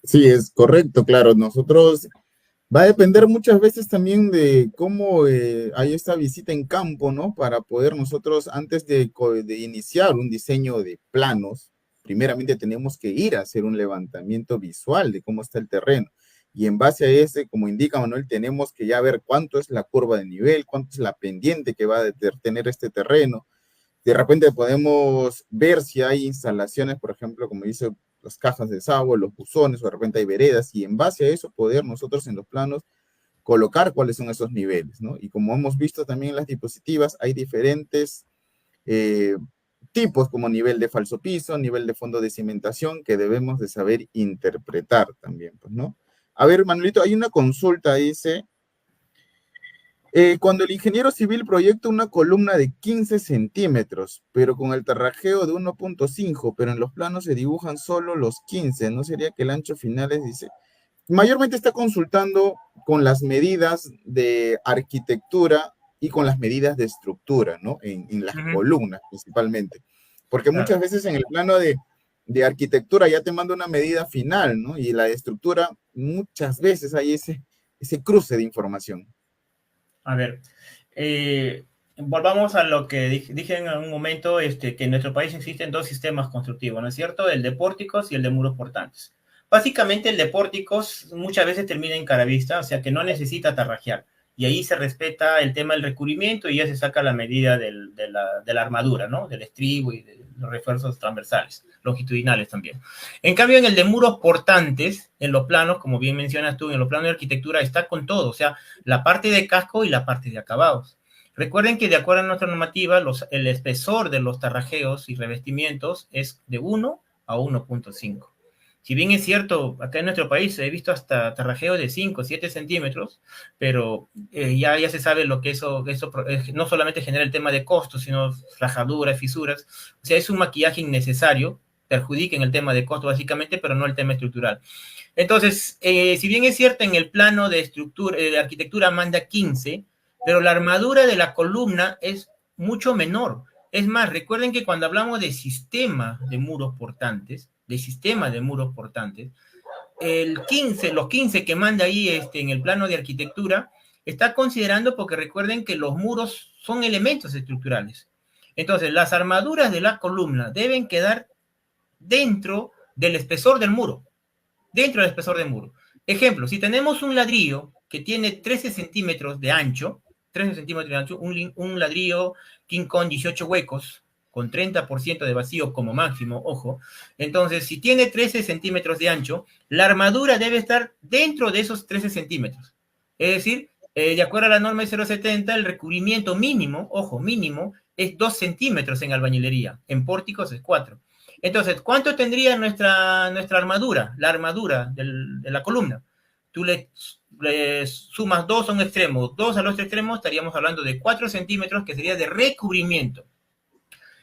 Sí, es correcto, claro. Nosotros va a depender muchas veces también de cómo hay esta visita en campo, ¿no? Para poder nosotros, antes de iniciar un diseño de planos, primeramente tenemos que ir a hacer un levantamiento visual de cómo está el terreno. Y en base a ese, como indica Manuel, tenemos que ya ver cuánto es la curva de nivel, cuánto es la pendiente que va a tener este terreno. De repente podemos ver si hay instalaciones, por ejemplo, como dice, las cajas de desagüe, los buzones, o de repente hay veredas, y en base a eso poder nosotros en los planos colocar cuáles son esos niveles, ¿no? Y como hemos visto también en las diapositivas, hay diferentes eh, tipos como nivel de falso piso, nivel de fondo de cimentación, que debemos de saber interpretar también, pues, ¿no? A ver, Manuelito, hay una consulta, dice, cuando el ingeniero civil proyecta una columna de 15 centímetros, pero con el tarrajeo de 1.5, pero en los planos se dibujan solo los 15, ¿no sería que el ancho final es, dice, mayormente está consultando con las medidas de arquitectura y con las medidas de estructura, ¿no? En las columnas principalmente. Porque Claro. muchas veces en el plano de arquitectura ya te manda una medida final, ¿no? Y la de estructura, muchas veces hay ese cruce de información. A ver, volvamos a lo que dije en algún momento, que en nuestro país existen dos sistemas constructivos, ¿no es cierto? El de pórticos y el de muros portantes. Básicamente el de pórticos muchas veces termina en caravista, o sea que no necesita tarrajear. Y ahí se respeta el tema del recubrimiento y ya se saca la medida de la armadura, ¿no? Del estribo y de los refuerzos transversales, longitudinales también. En cambio, en el de muros portantes, en los planos, como bien mencionas tú, en los planos de arquitectura está con todo, o sea, la parte de casco y la parte de acabados. Recuerden que de acuerdo a nuestra normativa, el espesor de los tarrajeos y revestimientos es de 1 a 1.5. Si bien es cierto, acá en nuestro país he visto hasta tarrajeo de 5, 7 centímetros, pero ya se sabe lo que eso no solamente genera el tema de costos, sino rajaduras, fisuras. O sea, es un maquillaje innecesario, perjudica en el tema de costo básicamente, pero no el tema estructural. Entonces, si bien es cierto en el plano de estructura, de arquitectura manda 15, pero la armadura de la columna es mucho menor. Es más, recuerden que cuando hablamos de sistema de muros portantes, los 15 que manda ahí en el plano de arquitectura, está considerando porque recuerden que los muros son elementos estructurales. Entonces, las armaduras de la columna deben quedar dentro del espesor del muro. Dentro del espesor del muro. Ejemplo, si tenemos un ladrillo que tiene 13 centímetros de ancho, un ladrillo King Kong 18 huecos, con 30% de vacío como máximo, ojo. Entonces, si tiene 13 centímetros de ancho, la armadura debe estar dentro de esos 13 centímetros. Es decir, de acuerdo a la norma 070, el recubrimiento mínimo, ojo, mínimo, es 2 centímetros en albañilería. En pórticos es 4. Entonces, ¿cuánto tendría nuestra armadura? La armadura de la columna. Tú le sumas 2 a un extremo, 2 al otro extremo, estaríamos hablando de 4 centímetros, que sería de recubrimiento.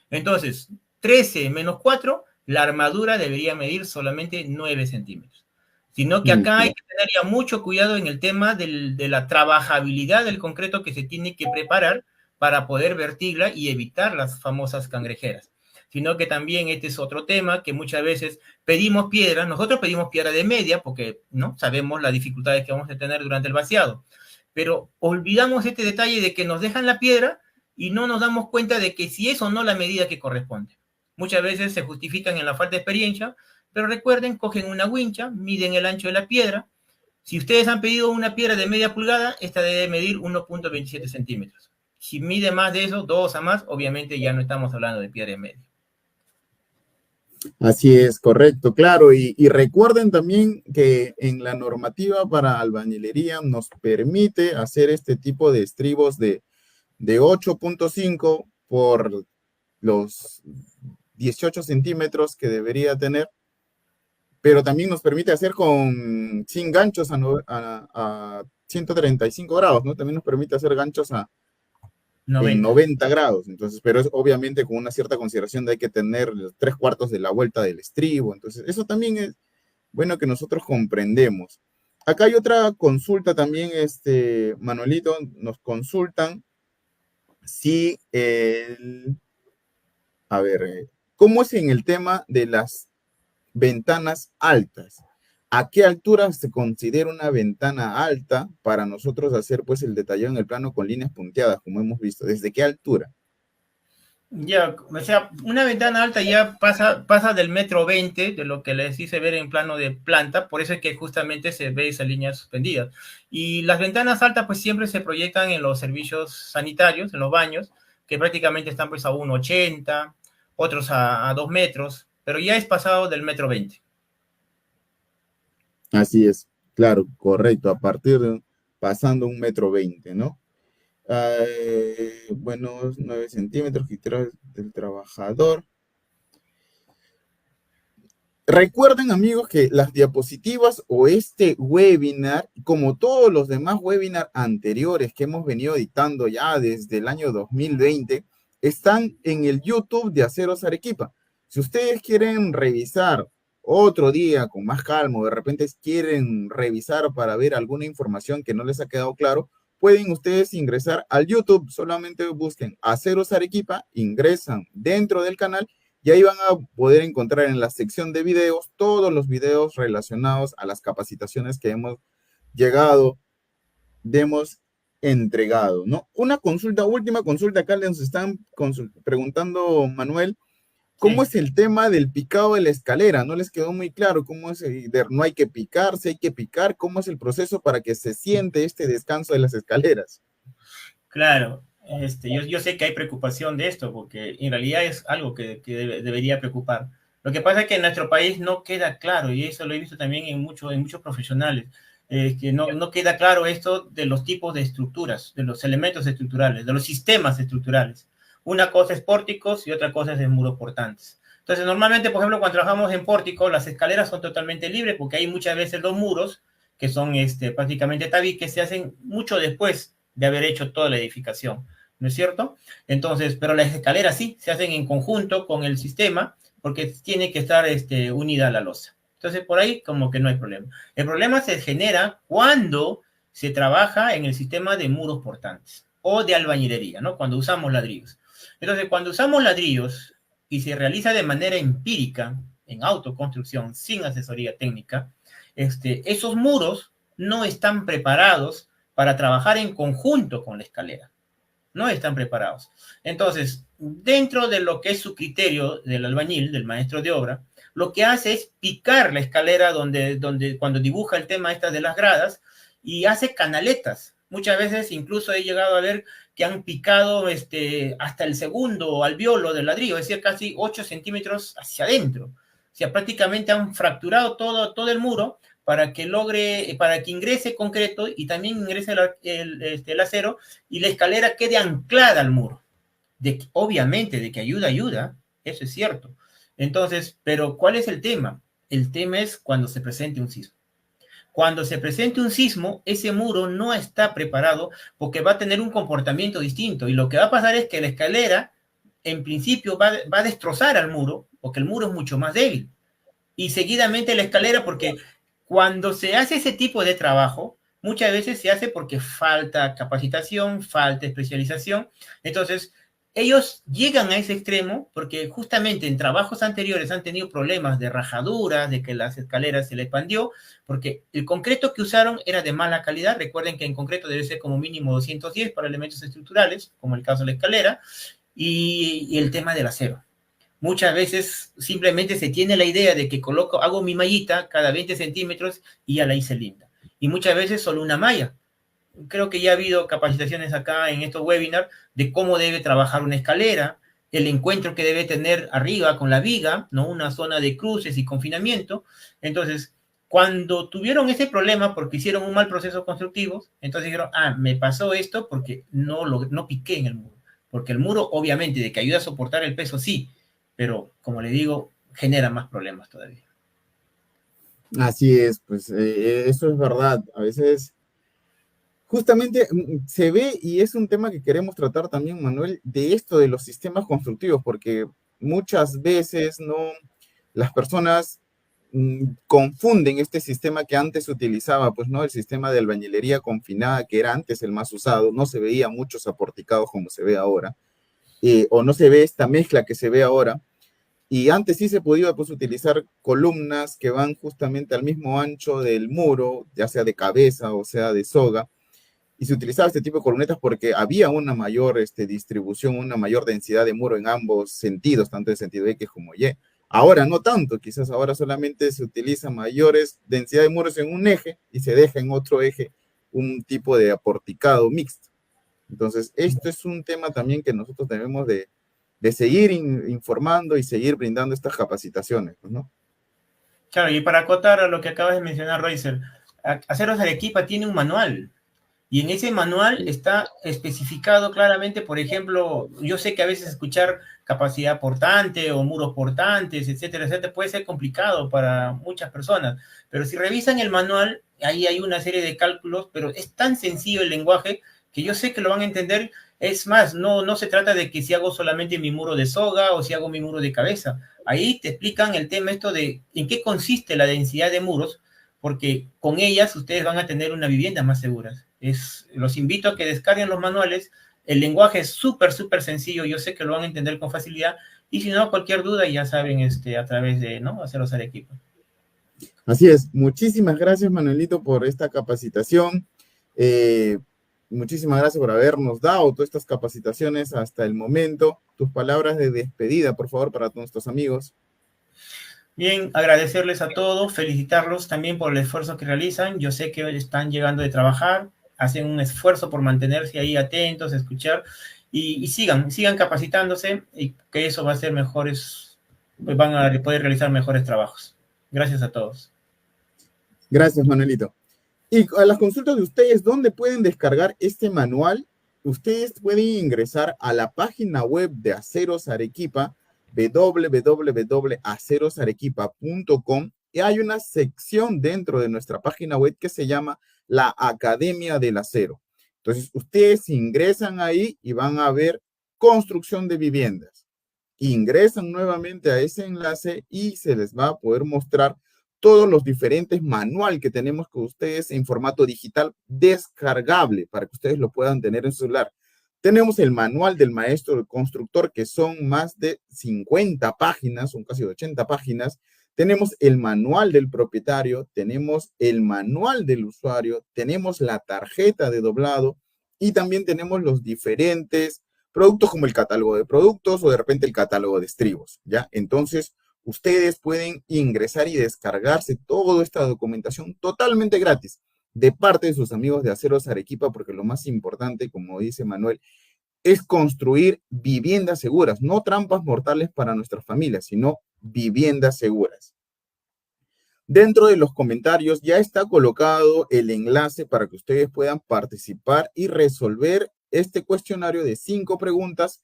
Entonces, 13 menos 4, la armadura debería medir solamente 9 centímetros. Sino que acá hay que tener ya mucho cuidado en el tema de la trabajabilidad del concreto que se tiene que preparar, para poder vertirla y evitar las famosas cangrejeras. Sino que también este es otro tema que muchas veces pedimos piedra, nosotros pedimos piedra de media porque no sabemos las dificultades que vamos a tener durante el vaciado, pero olvidamos este detalle de que nos dejan la piedra y no nos damos cuenta de que si es o no la medida que corresponde. Muchas veces se justifican en la falta de experiencia, pero recuerden, cogen una wincha, miden el ancho de la piedra. Si ustedes han pedido una piedra de media pulgada, esta debe medir 1.27 centímetros. Si mide más de eso, 2 a más, obviamente ya no estamos hablando de piedra de media. Así es, correcto, claro. Y recuerden también que en la normativa para albañilería nos permite hacer este tipo de estribos de 8.5 por los 18 centímetros que debería tener, pero también nos permite hacer sin ganchos a 135 grados, ¿no? También nos permite hacer ganchos en 90 grados. Entonces, pero es obviamente con una cierta consideración de hay que tener 3/4 de la vuelta del estribo. Entonces, eso también es bueno que nosotros comprendemos. Acá hay otra consulta también, Manuelito, nos consultan si a ver, ¿cómo es en el tema de las ventanas altas? ¿A qué altura se considera una ventana alta para nosotros hacer pues el detallado en el plano con líneas punteadas, como hemos visto? ¿Desde qué altura? Ya, o sea, una ventana alta ya pasa del 1,20 m, de lo que les hice ver en plano de planta, por eso es que justamente se ve esa línea suspendida. Y las ventanas altas pues siempre se proyectan en los servicios sanitarios, en los baños, que prácticamente están pues a 1,80 m, otros a 2 metros, pero ya es pasado del 1,20 m. Así es, claro, correcto, pasando 1,20 m, ¿no? Bueno, 9 centímetros del trabajador. Recuerden, amigos, que las diapositivas o este webinar, como todos los demás webinars anteriores que hemos venido editando ya desde el año 2020, están en el YouTube de Aceros Arequipa. Si ustedes quieren revisar otro día con más calma, o de repente quieren revisar para ver alguna información que no les ha quedado claro, pueden ustedes ingresar al YouTube. Solamente busquen Aceros Arequipa, ingresan dentro del canal y ahí van a poder encontrar en la sección de videos todos los videos relacionados a las capacitaciones que hemos entregado, ¿no? Última consulta, acá les están preguntando, Manuel, ¿cómo es el tema del picado de la escalera? No les quedó muy claro cómo es, no hay que picar, si hay que picar, ¿cómo es el proceso para que se siente este descanso de las escaleras? Claro, yo sé que hay preocupación de esto, porque en realidad es algo que debería preocupar. Lo que pasa es que en nuestro país no queda claro, y eso lo he visto también en muchos profesionales, que no queda claro esto de los tipos de estructuras, de los elementos estructurales, de los sistemas estructurales. Una cosa es pórticos y otra cosa es muros portantes. Entonces, normalmente, por ejemplo, cuando trabajamos en pórtico, las escaleras son totalmente libres porque hay muchas veces los muros, que son prácticamente tabiques, se hacen mucho después de haber hecho toda la edificación, ¿no es cierto? Entonces, pero las escaleras sí, se hacen en conjunto con el sistema porque tiene que estar unida a la losa. Entonces, por ahí como que no hay problema. El problema se genera cuando se trabaja en el sistema de muros portantes o de albañilería, ¿no? Cuando usamos ladrillos. Entonces, cuando usamos ladrillos y se realiza de manera empírica, en autoconstrucción, sin asesoría técnica, esos muros no están preparados para trabajar en conjunto con la escalera. No están preparados. Entonces, dentro de lo que es su criterio del albañil, del maestro de obra, lo que hace es picar la escalera cuando dibuja el tema de las gradas y hace canaletas. Muchas veces incluso he llegado a ver que han picado hasta el segundo alveolo del ladrillo, es decir, casi 8 centímetros hacia adentro. O sea, prácticamente han fracturado todo el muro para que ingrese concreto y también ingrese el acero y la escalera quede anclada al muro. Obviamente, de que ayuda, eso es cierto. Entonces, pero ¿cuál es el tema? El tema es cuando se presente un sismo. Cuando se presente un sismo, ese muro no está preparado porque va a tener un comportamiento distinto y lo que va a pasar es que la escalera, en principio, va a destrozar al muro porque el muro es mucho más débil. Y seguidamente la escalera, porque cuando se hace ese tipo de trabajo, muchas veces se hace porque falta capacitación, falta especialización. Entonces, ellos llegan a ese extremo porque justamente en trabajos anteriores han tenido problemas de rajaduras, de que las escaleras se les expandió, porque el concreto que usaron era de mala calidad. Recuerden que en concreto debe ser como mínimo 210 para elementos estructurales, como el caso de la escalera, y el tema del acero. Muchas veces simplemente se tiene la idea de que hago mi mallita cada 20 centímetros y ya la hice linda. Y muchas veces solo una malla. Creo que ya ha habido capacitaciones acá en estos webinars de cómo debe trabajar una escalera, el encuentro que debe tener arriba con la viga, ¿no? Una zona de cruces y confinamiento. Entonces, cuando tuvieron ese problema porque hicieron un mal proceso constructivo, entonces dijeron, me pasó esto porque no piqué en el muro. Porque el muro, obviamente, de que ayuda a soportar el peso, sí, pero como le digo, genera más problemas todavía. Así es, pues eso es verdad. A veces, justamente se ve, y es un tema que queremos tratar también, Manuel, de esto de los sistemas constructivos, porque muchas veces no, las personas confunden este sistema que antes se utilizaba, pues no, el sistema de albañilería confinada, que era antes el más usado, no se veía muchos aporticados como se ve ahora, o no se ve esta mezcla que se ve ahora. Y antes sí se podía pues, utilizar columnas que van justamente al mismo ancho del muro, ya sea de cabeza o sea de soga, y se utilizaba este tipo de columnetas porque había una mayor distribución, una mayor densidad de muro en ambos sentidos, tanto en sentido X como Y. Ahora no tanto, quizás ahora solamente se utiliza mayores densidad de muros en un eje y se deja en otro eje un tipo de aporticado mixto. Entonces, esto es un tema también que nosotros debemos de seguir informando y seguir brindando estas capacitaciones, ¿no? Claro, y para acotar a lo que acabas de mencionar, Reiser, Aceros Arequipa tiene un manual. Y en ese manual está especificado claramente, por ejemplo, yo sé que a veces escuchar capacidad portante o muros portantes, etcétera, etcétera, puede ser complicado para muchas personas, pero si revisan el manual, ahí hay una serie de cálculos, pero es tan sencillo el lenguaje que yo sé que lo van a entender. Es más, no se trata de que si hago solamente mi muro de soga o si hago mi muro de cabeza. Ahí te explican el tema esto de en qué consiste la densidad de muros, porque con ellas ustedes van a tener una vivienda más segura. Los invito a que descarguen los manuales. El lenguaje es súper sencillo. Yo sé que lo van a entender con facilidad. Y si no, cualquier duda, ya saben, a través de, ¿no? Aceros Arequipa. Así es. Muchísimas gracias, Manuelito, por esta capacitación. Muchísimas gracias por habernos dado todas estas capacitaciones hasta el momento. Tus palabras de despedida, por favor, para todos nuestros amigos. Bien, agradecerles a todos, felicitarlos también por el esfuerzo que realizan. Yo sé que hoy están llegando de trabajar, hacen un esfuerzo por mantenerse ahí atentos, escuchar y sigan capacitándose y que eso va a ser mejores, pues van a poder realizar mejores trabajos. Gracias a todos. Gracias, Manuelito. Y a las consultas de ustedes, ¿dónde pueden descargar este manual? Ustedes pueden ingresar a la página web de Aceros Arequipa, www.acerosarequipa.com, y hay una sección dentro de nuestra página web que se llama la Academia del Acero. Entonces, ustedes ingresan ahí y van a ver construcción de viviendas. Ingresan nuevamente a ese enlace y se les va a poder mostrar todos los diferentes manuales que tenemos con ustedes en formato digital descargable para que ustedes lo puedan tener en su celular. Tenemos el manual del maestro del constructor, que son más de 50 páginas, son casi 80 páginas. Tenemos el manual del propietario, tenemos el manual del usuario, tenemos la tarjeta de doblado y también tenemos los diferentes productos como el catálogo de productos o de repente el catálogo de estribos, ¿ya? Entonces, ustedes pueden ingresar y descargarse toda esta documentación totalmente gratis de parte de sus amigos de Aceros Arequipa, porque lo más importante, como dice Manuel, es construir viviendas seguras, no trampas mortales para nuestras familias, sino viviendas seguras. Dentro de los comentarios ya está colocado el enlace para que ustedes puedan participar y resolver este cuestionario de 5 preguntas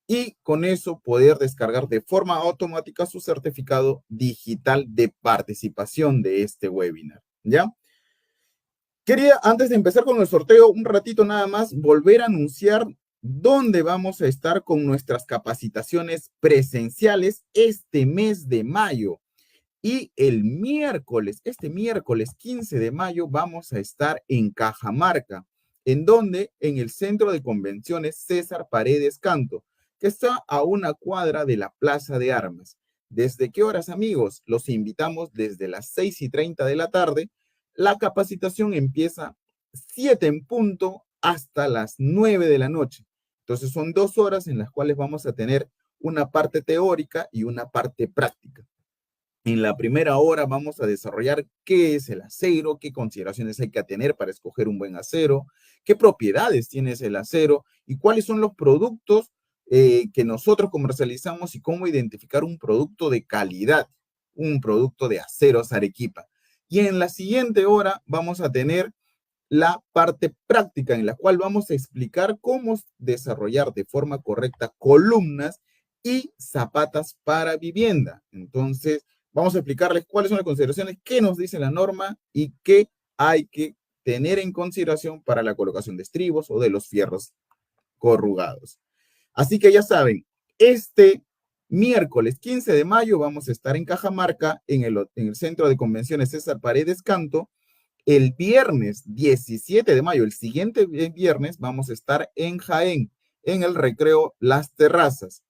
y con eso poder descargar de forma automática su certificado digital de participación de este webinar, ¿ya? Quería, antes de empezar con el sorteo, un ratito nada más, volver a anunciar dónde vamos a estar con nuestras capacitaciones presenciales este mes de mayo. Y este miércoles 15 de mayo, vamos a estar en Cajamarca. ¿En donde? En el Centro de Convenciones César Paredes Canto, que está a una cuadra de la Plaza de Armas. ¿Desde qué horas, amigos? Los invitamos desde las 6:30 de la tarde. La capacitación empieza 7 en punto hasta las 9 de la noche. Entonces son 2 horas en las cuales vamos a tener una parte teórica y una parte práctica. En la primera hora vamos a desarrollar qué es el acero, qué consideraciones hay que tener para escoger un buen acero, qué propiedades tiene ese acero y cuáles son los productos que nosotros comercializamos y cómo identificar un producto de calidad, un producto de aceros Arequipa. Y en la siguiente hora vamos a tener la parte práctica en la cual vamos a explicar cómo desarrollar de forma correcta columnas y zapatas para vivienda. Entonces, vamos a explicarles cuáles son las consideraciones, qué nos dice la norma y qué hay que tener en consideración para la colocación de estribos o de los fierros corrugados. Así que ya saben, este miércoles 15 de mayo vamos a estar en Cajamarca, en el Centro de Convenciones César Paredes Canto. El viernes 17 de mayo, el siguiente viernes, vamos a estar en Jaén, en el Recreo Las Terrazas.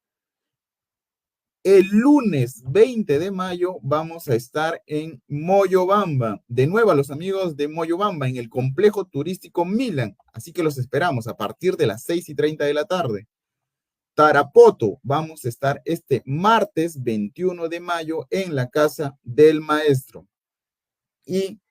El lunes 20 de mayo vamos a estar en Moyobamba. De nuevo a los amigos de Moyobamba, en el complejo turístico Milan. Así que los esperamos a partir de las 6:30 de la tarde. Tarapoto, vamos a estar este martes 21 de mayo en la Casa del Maestro. Y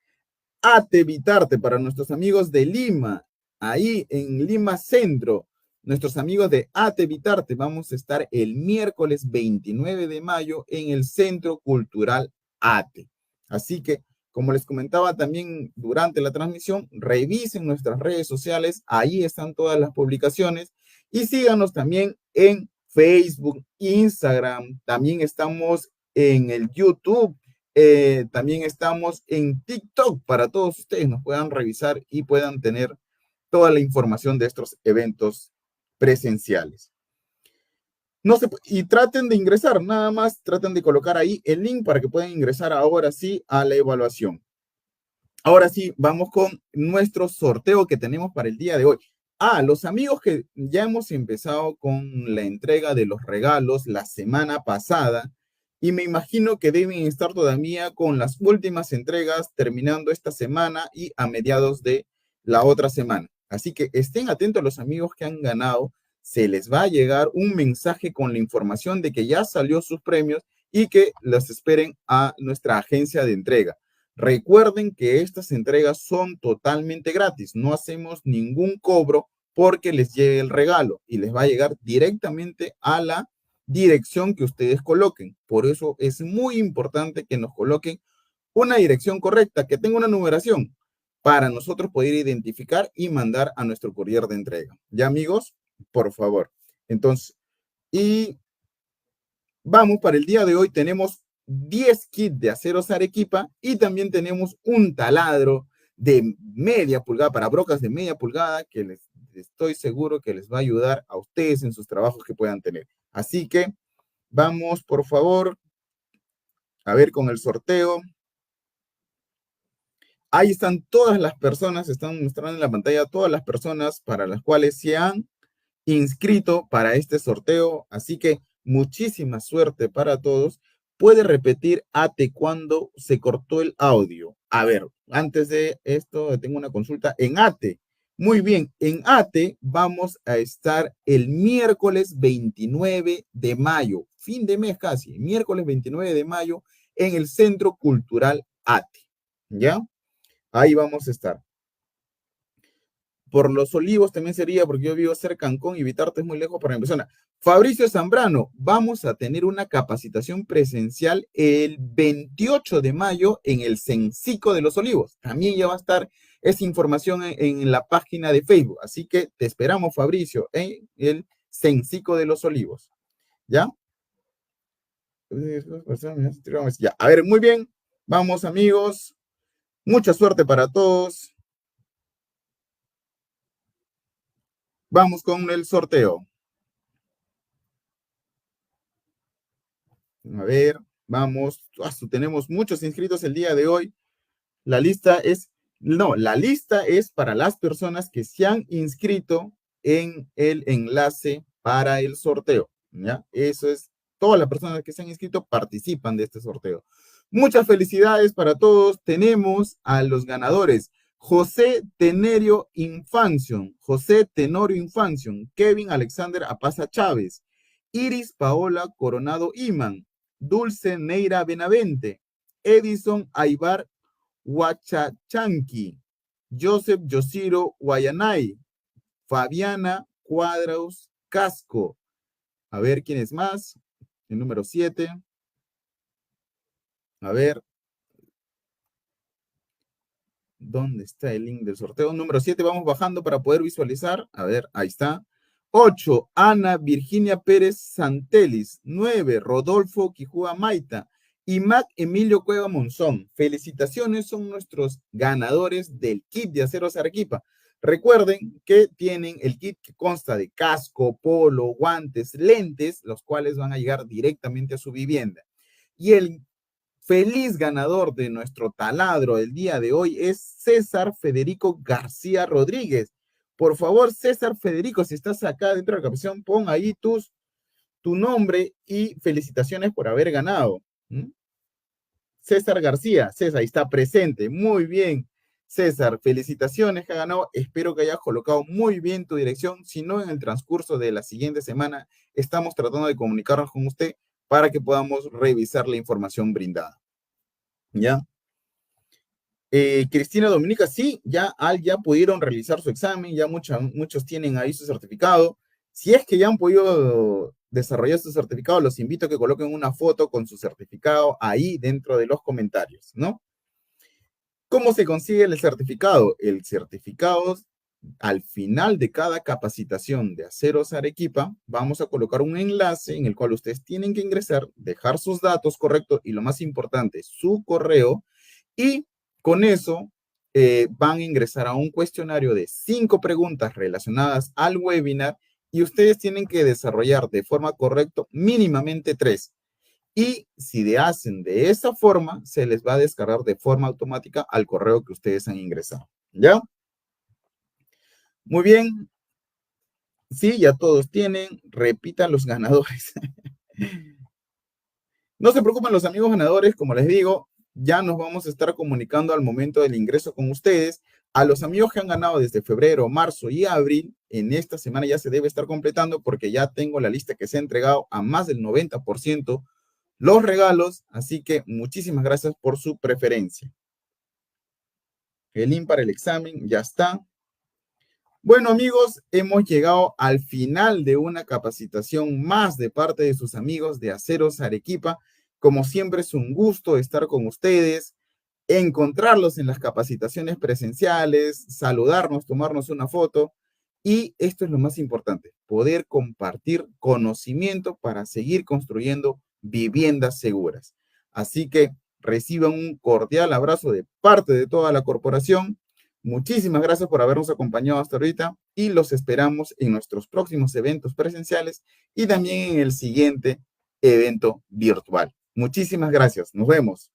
Ate Vitarte para nuestros amigos de Lima, ahí en Lima Centro, nuestros amigos de Ate Vitarte, vamos a estar el miércoles 29 de mayo en el Centro Cultural Ate. Así que, como les comentaba también durante la transmisión, revisen nuestras redes sociales, ahí están todas las publicaciones y síganos también en Facebook, Instagram, también estamos en el YouTube. También estamos en TikTok para todos ustedes, nos puedan revisar y puedan tener toda la información de estos eventos presenciales. Y traten de ingresar, nada más traten de colocar ahí el link para que puedan ingresar ahora sí a la evaluación. Ahora sí, vamos con nuestro sorteo que tenemos para el día de hoy. Los amigos que ya hemos empezado con la entrega de los regalos la semana pasada, y me imagino que deben estar todavía con las últimas entregas terminando esta semana y a mediados de la otra semana. Así que estén atentos a los amigos que han ganado. Se les va a llegar un mensaje con la información de que ya salió sus premios y que los esperen a nuestra agencia de entrega. Recuerden que estas entregas son totalmente gratis, no hacemos ningún cobro porque les llegue el regalo y les va a llegar directamente a la dirección que ustedes coloquen. Por eso es muy importante que nos coloquen una dirección correcta, que tenga una numeración para nosotros poder identificar y mandar a nuestro courier de entrega. ¿Ya, amigos? Por favor. Entonces, y vamos, para el día de hoy tenemos 10 kits de aceros Arequipa y también tenemos un taladro de media pulgada, para brocas de media pulgada, que les estoy seguro que les va a ayudar a ustedes en sus trabajos que puedan tener. Así que vamos, por favor, a ver con el sorteo. Ahí están todas las personas, están mostrando en la pantalla todas las personas para las cuales se han inscrito para este sorteo. Así que muchísima suerte para todos. Puede repetir Ate cuando se cortó el audio. A ver, antes de esto tengo una consulta en Ate. Muy bien, en Ate vamos a estar el miércoles 29 de mayo, fin de mes casi, miércoles 29 de mayo en el Centro Cultural Ate. ¿Ya? Ahí vamos a estar. Por Los Olivos también sería, porque yo vivo cerca de Cancún y Vitarte es muy lejos para mi persona. Fabricio Zambrano, vamos a tener una capacitación presencial el 28 de mayo en el Cencico de Los Olivos. También ya va a estar esa información en la página de Facebook. Así que te esperamos, Fabricio, en el Cencico de Los Olivos. ¿Ya? Ya. A ver, muy bien. Vamos, amigos. Mucha suerte para todos. Vamos con el sorteo. A ver. Vamos, tenemos muchos inscritos el día de hoy. La lista es para las personas que se han inscrito en el enlace para el sorteo, ¿ya? Eso es, todas las personas que se han inscrito participan de este sorteo. Muchas felicidades para todos. Tenemos a los ganadores. José Tenorio Infancion, Kevin Alexander Apaza Chávez, Iris Paola Coronado Iman, Dulce Neira Benavente, Edison Aibar Huachachanqui, Joseph Yoshiro Guayanay, Fabiana Cuadros Casco. A ver quién es más. El número 7. A ver. ¿Dónde está el link del sorteo? Número 7, vamos bajando para poder visualizar. A ver, ahí está. 8, Ana Virginia Pérez Santelis. 9, Rodolfo Quijúa Maita. Y Mac Emilio Cueva Monzón. Felicitaciones, son nuestros ganadores del kit de Aceros Arequipa. Recuerden que tienen el kit que consta de casco, polo, guantes, lentes, los cuales van a llegar directamente a su vivienda. Y el feliz ganador de nuestro taladro del día de hoy es César Federico García Rodríguez. Por favor, César Federico, si estás acá dentro de la capacitación, pon ahí tu nombre y felicitaciones por haber ganado. César García, César, ahí está presente. Muy bien, César, felicitaciones que ha ganado. Espero que hayas colocado muy bien tu dirección. Si no, en el transcurso de la siguiente semana estamos tratando de comunicarnos con usted para que podamos revisar la información brindada. ¿Ya? Cristina Dominica, sí, ya pudieron realizar su examen, ya muchos tienen ahí su certificado. Si es que ya han podido desarrollar su certificado, los invito a que coloquen una foto con su certificado ahí dentro de los comentarios, ¿no? ¿Cómo se consigue el certificado? El certificado, al final de cada capacitación de Aceros Arequipa, vamos a colocar un enlace en el cual ustedes tienen que ingresar, dejar sus datos correctos y lo más importante, su correo, y con eso van a ingresar a un cuestionario de 5 preguntas relacionadas al webinar y ustedes tienen que desarrollar de forma correcta mínimamente 3. Y si hacen de esa forma, se les va a descargar de forma automática al correo que ustedes han ingresado. ¿Ya? Muy bien. Sí, ya todos tienen. Repitan los ganadores. No se preocupen los amigos ganadores, como les digo, ya nos vamos a estar comunicando al momento del ingreso con ustedes. A los amigos que han ganado desde febrero, marzo y abril, en esta semana ya se debe estar completando porque ya tengo la lista que se ha entregado a más del 90% los regalos, así que muchísimas gracias por su preferencia. El link para el examen ya está. Bueno, amigos, hemos llegado al final de una capacitación más de parte de sus amigos de Aceros Arequipa. Como siempre, es un gusto estar con ustedes, encontrarlos en las capacitaciones presenciales, saludarnos, tomarnos una foto. Y esto es lo más importante, poder compartir conocimiento para seguir construyendo viviendas seguras. Así que reciban un cordial abrazo de parte de toda la corporación. Muchísimas gracias por habernos acompañado hasta ahorita y los esperamos en nuestros próximos eventos presenciales y también en el siguiente evento virtual. Muchísimas gracias. Nos vemos.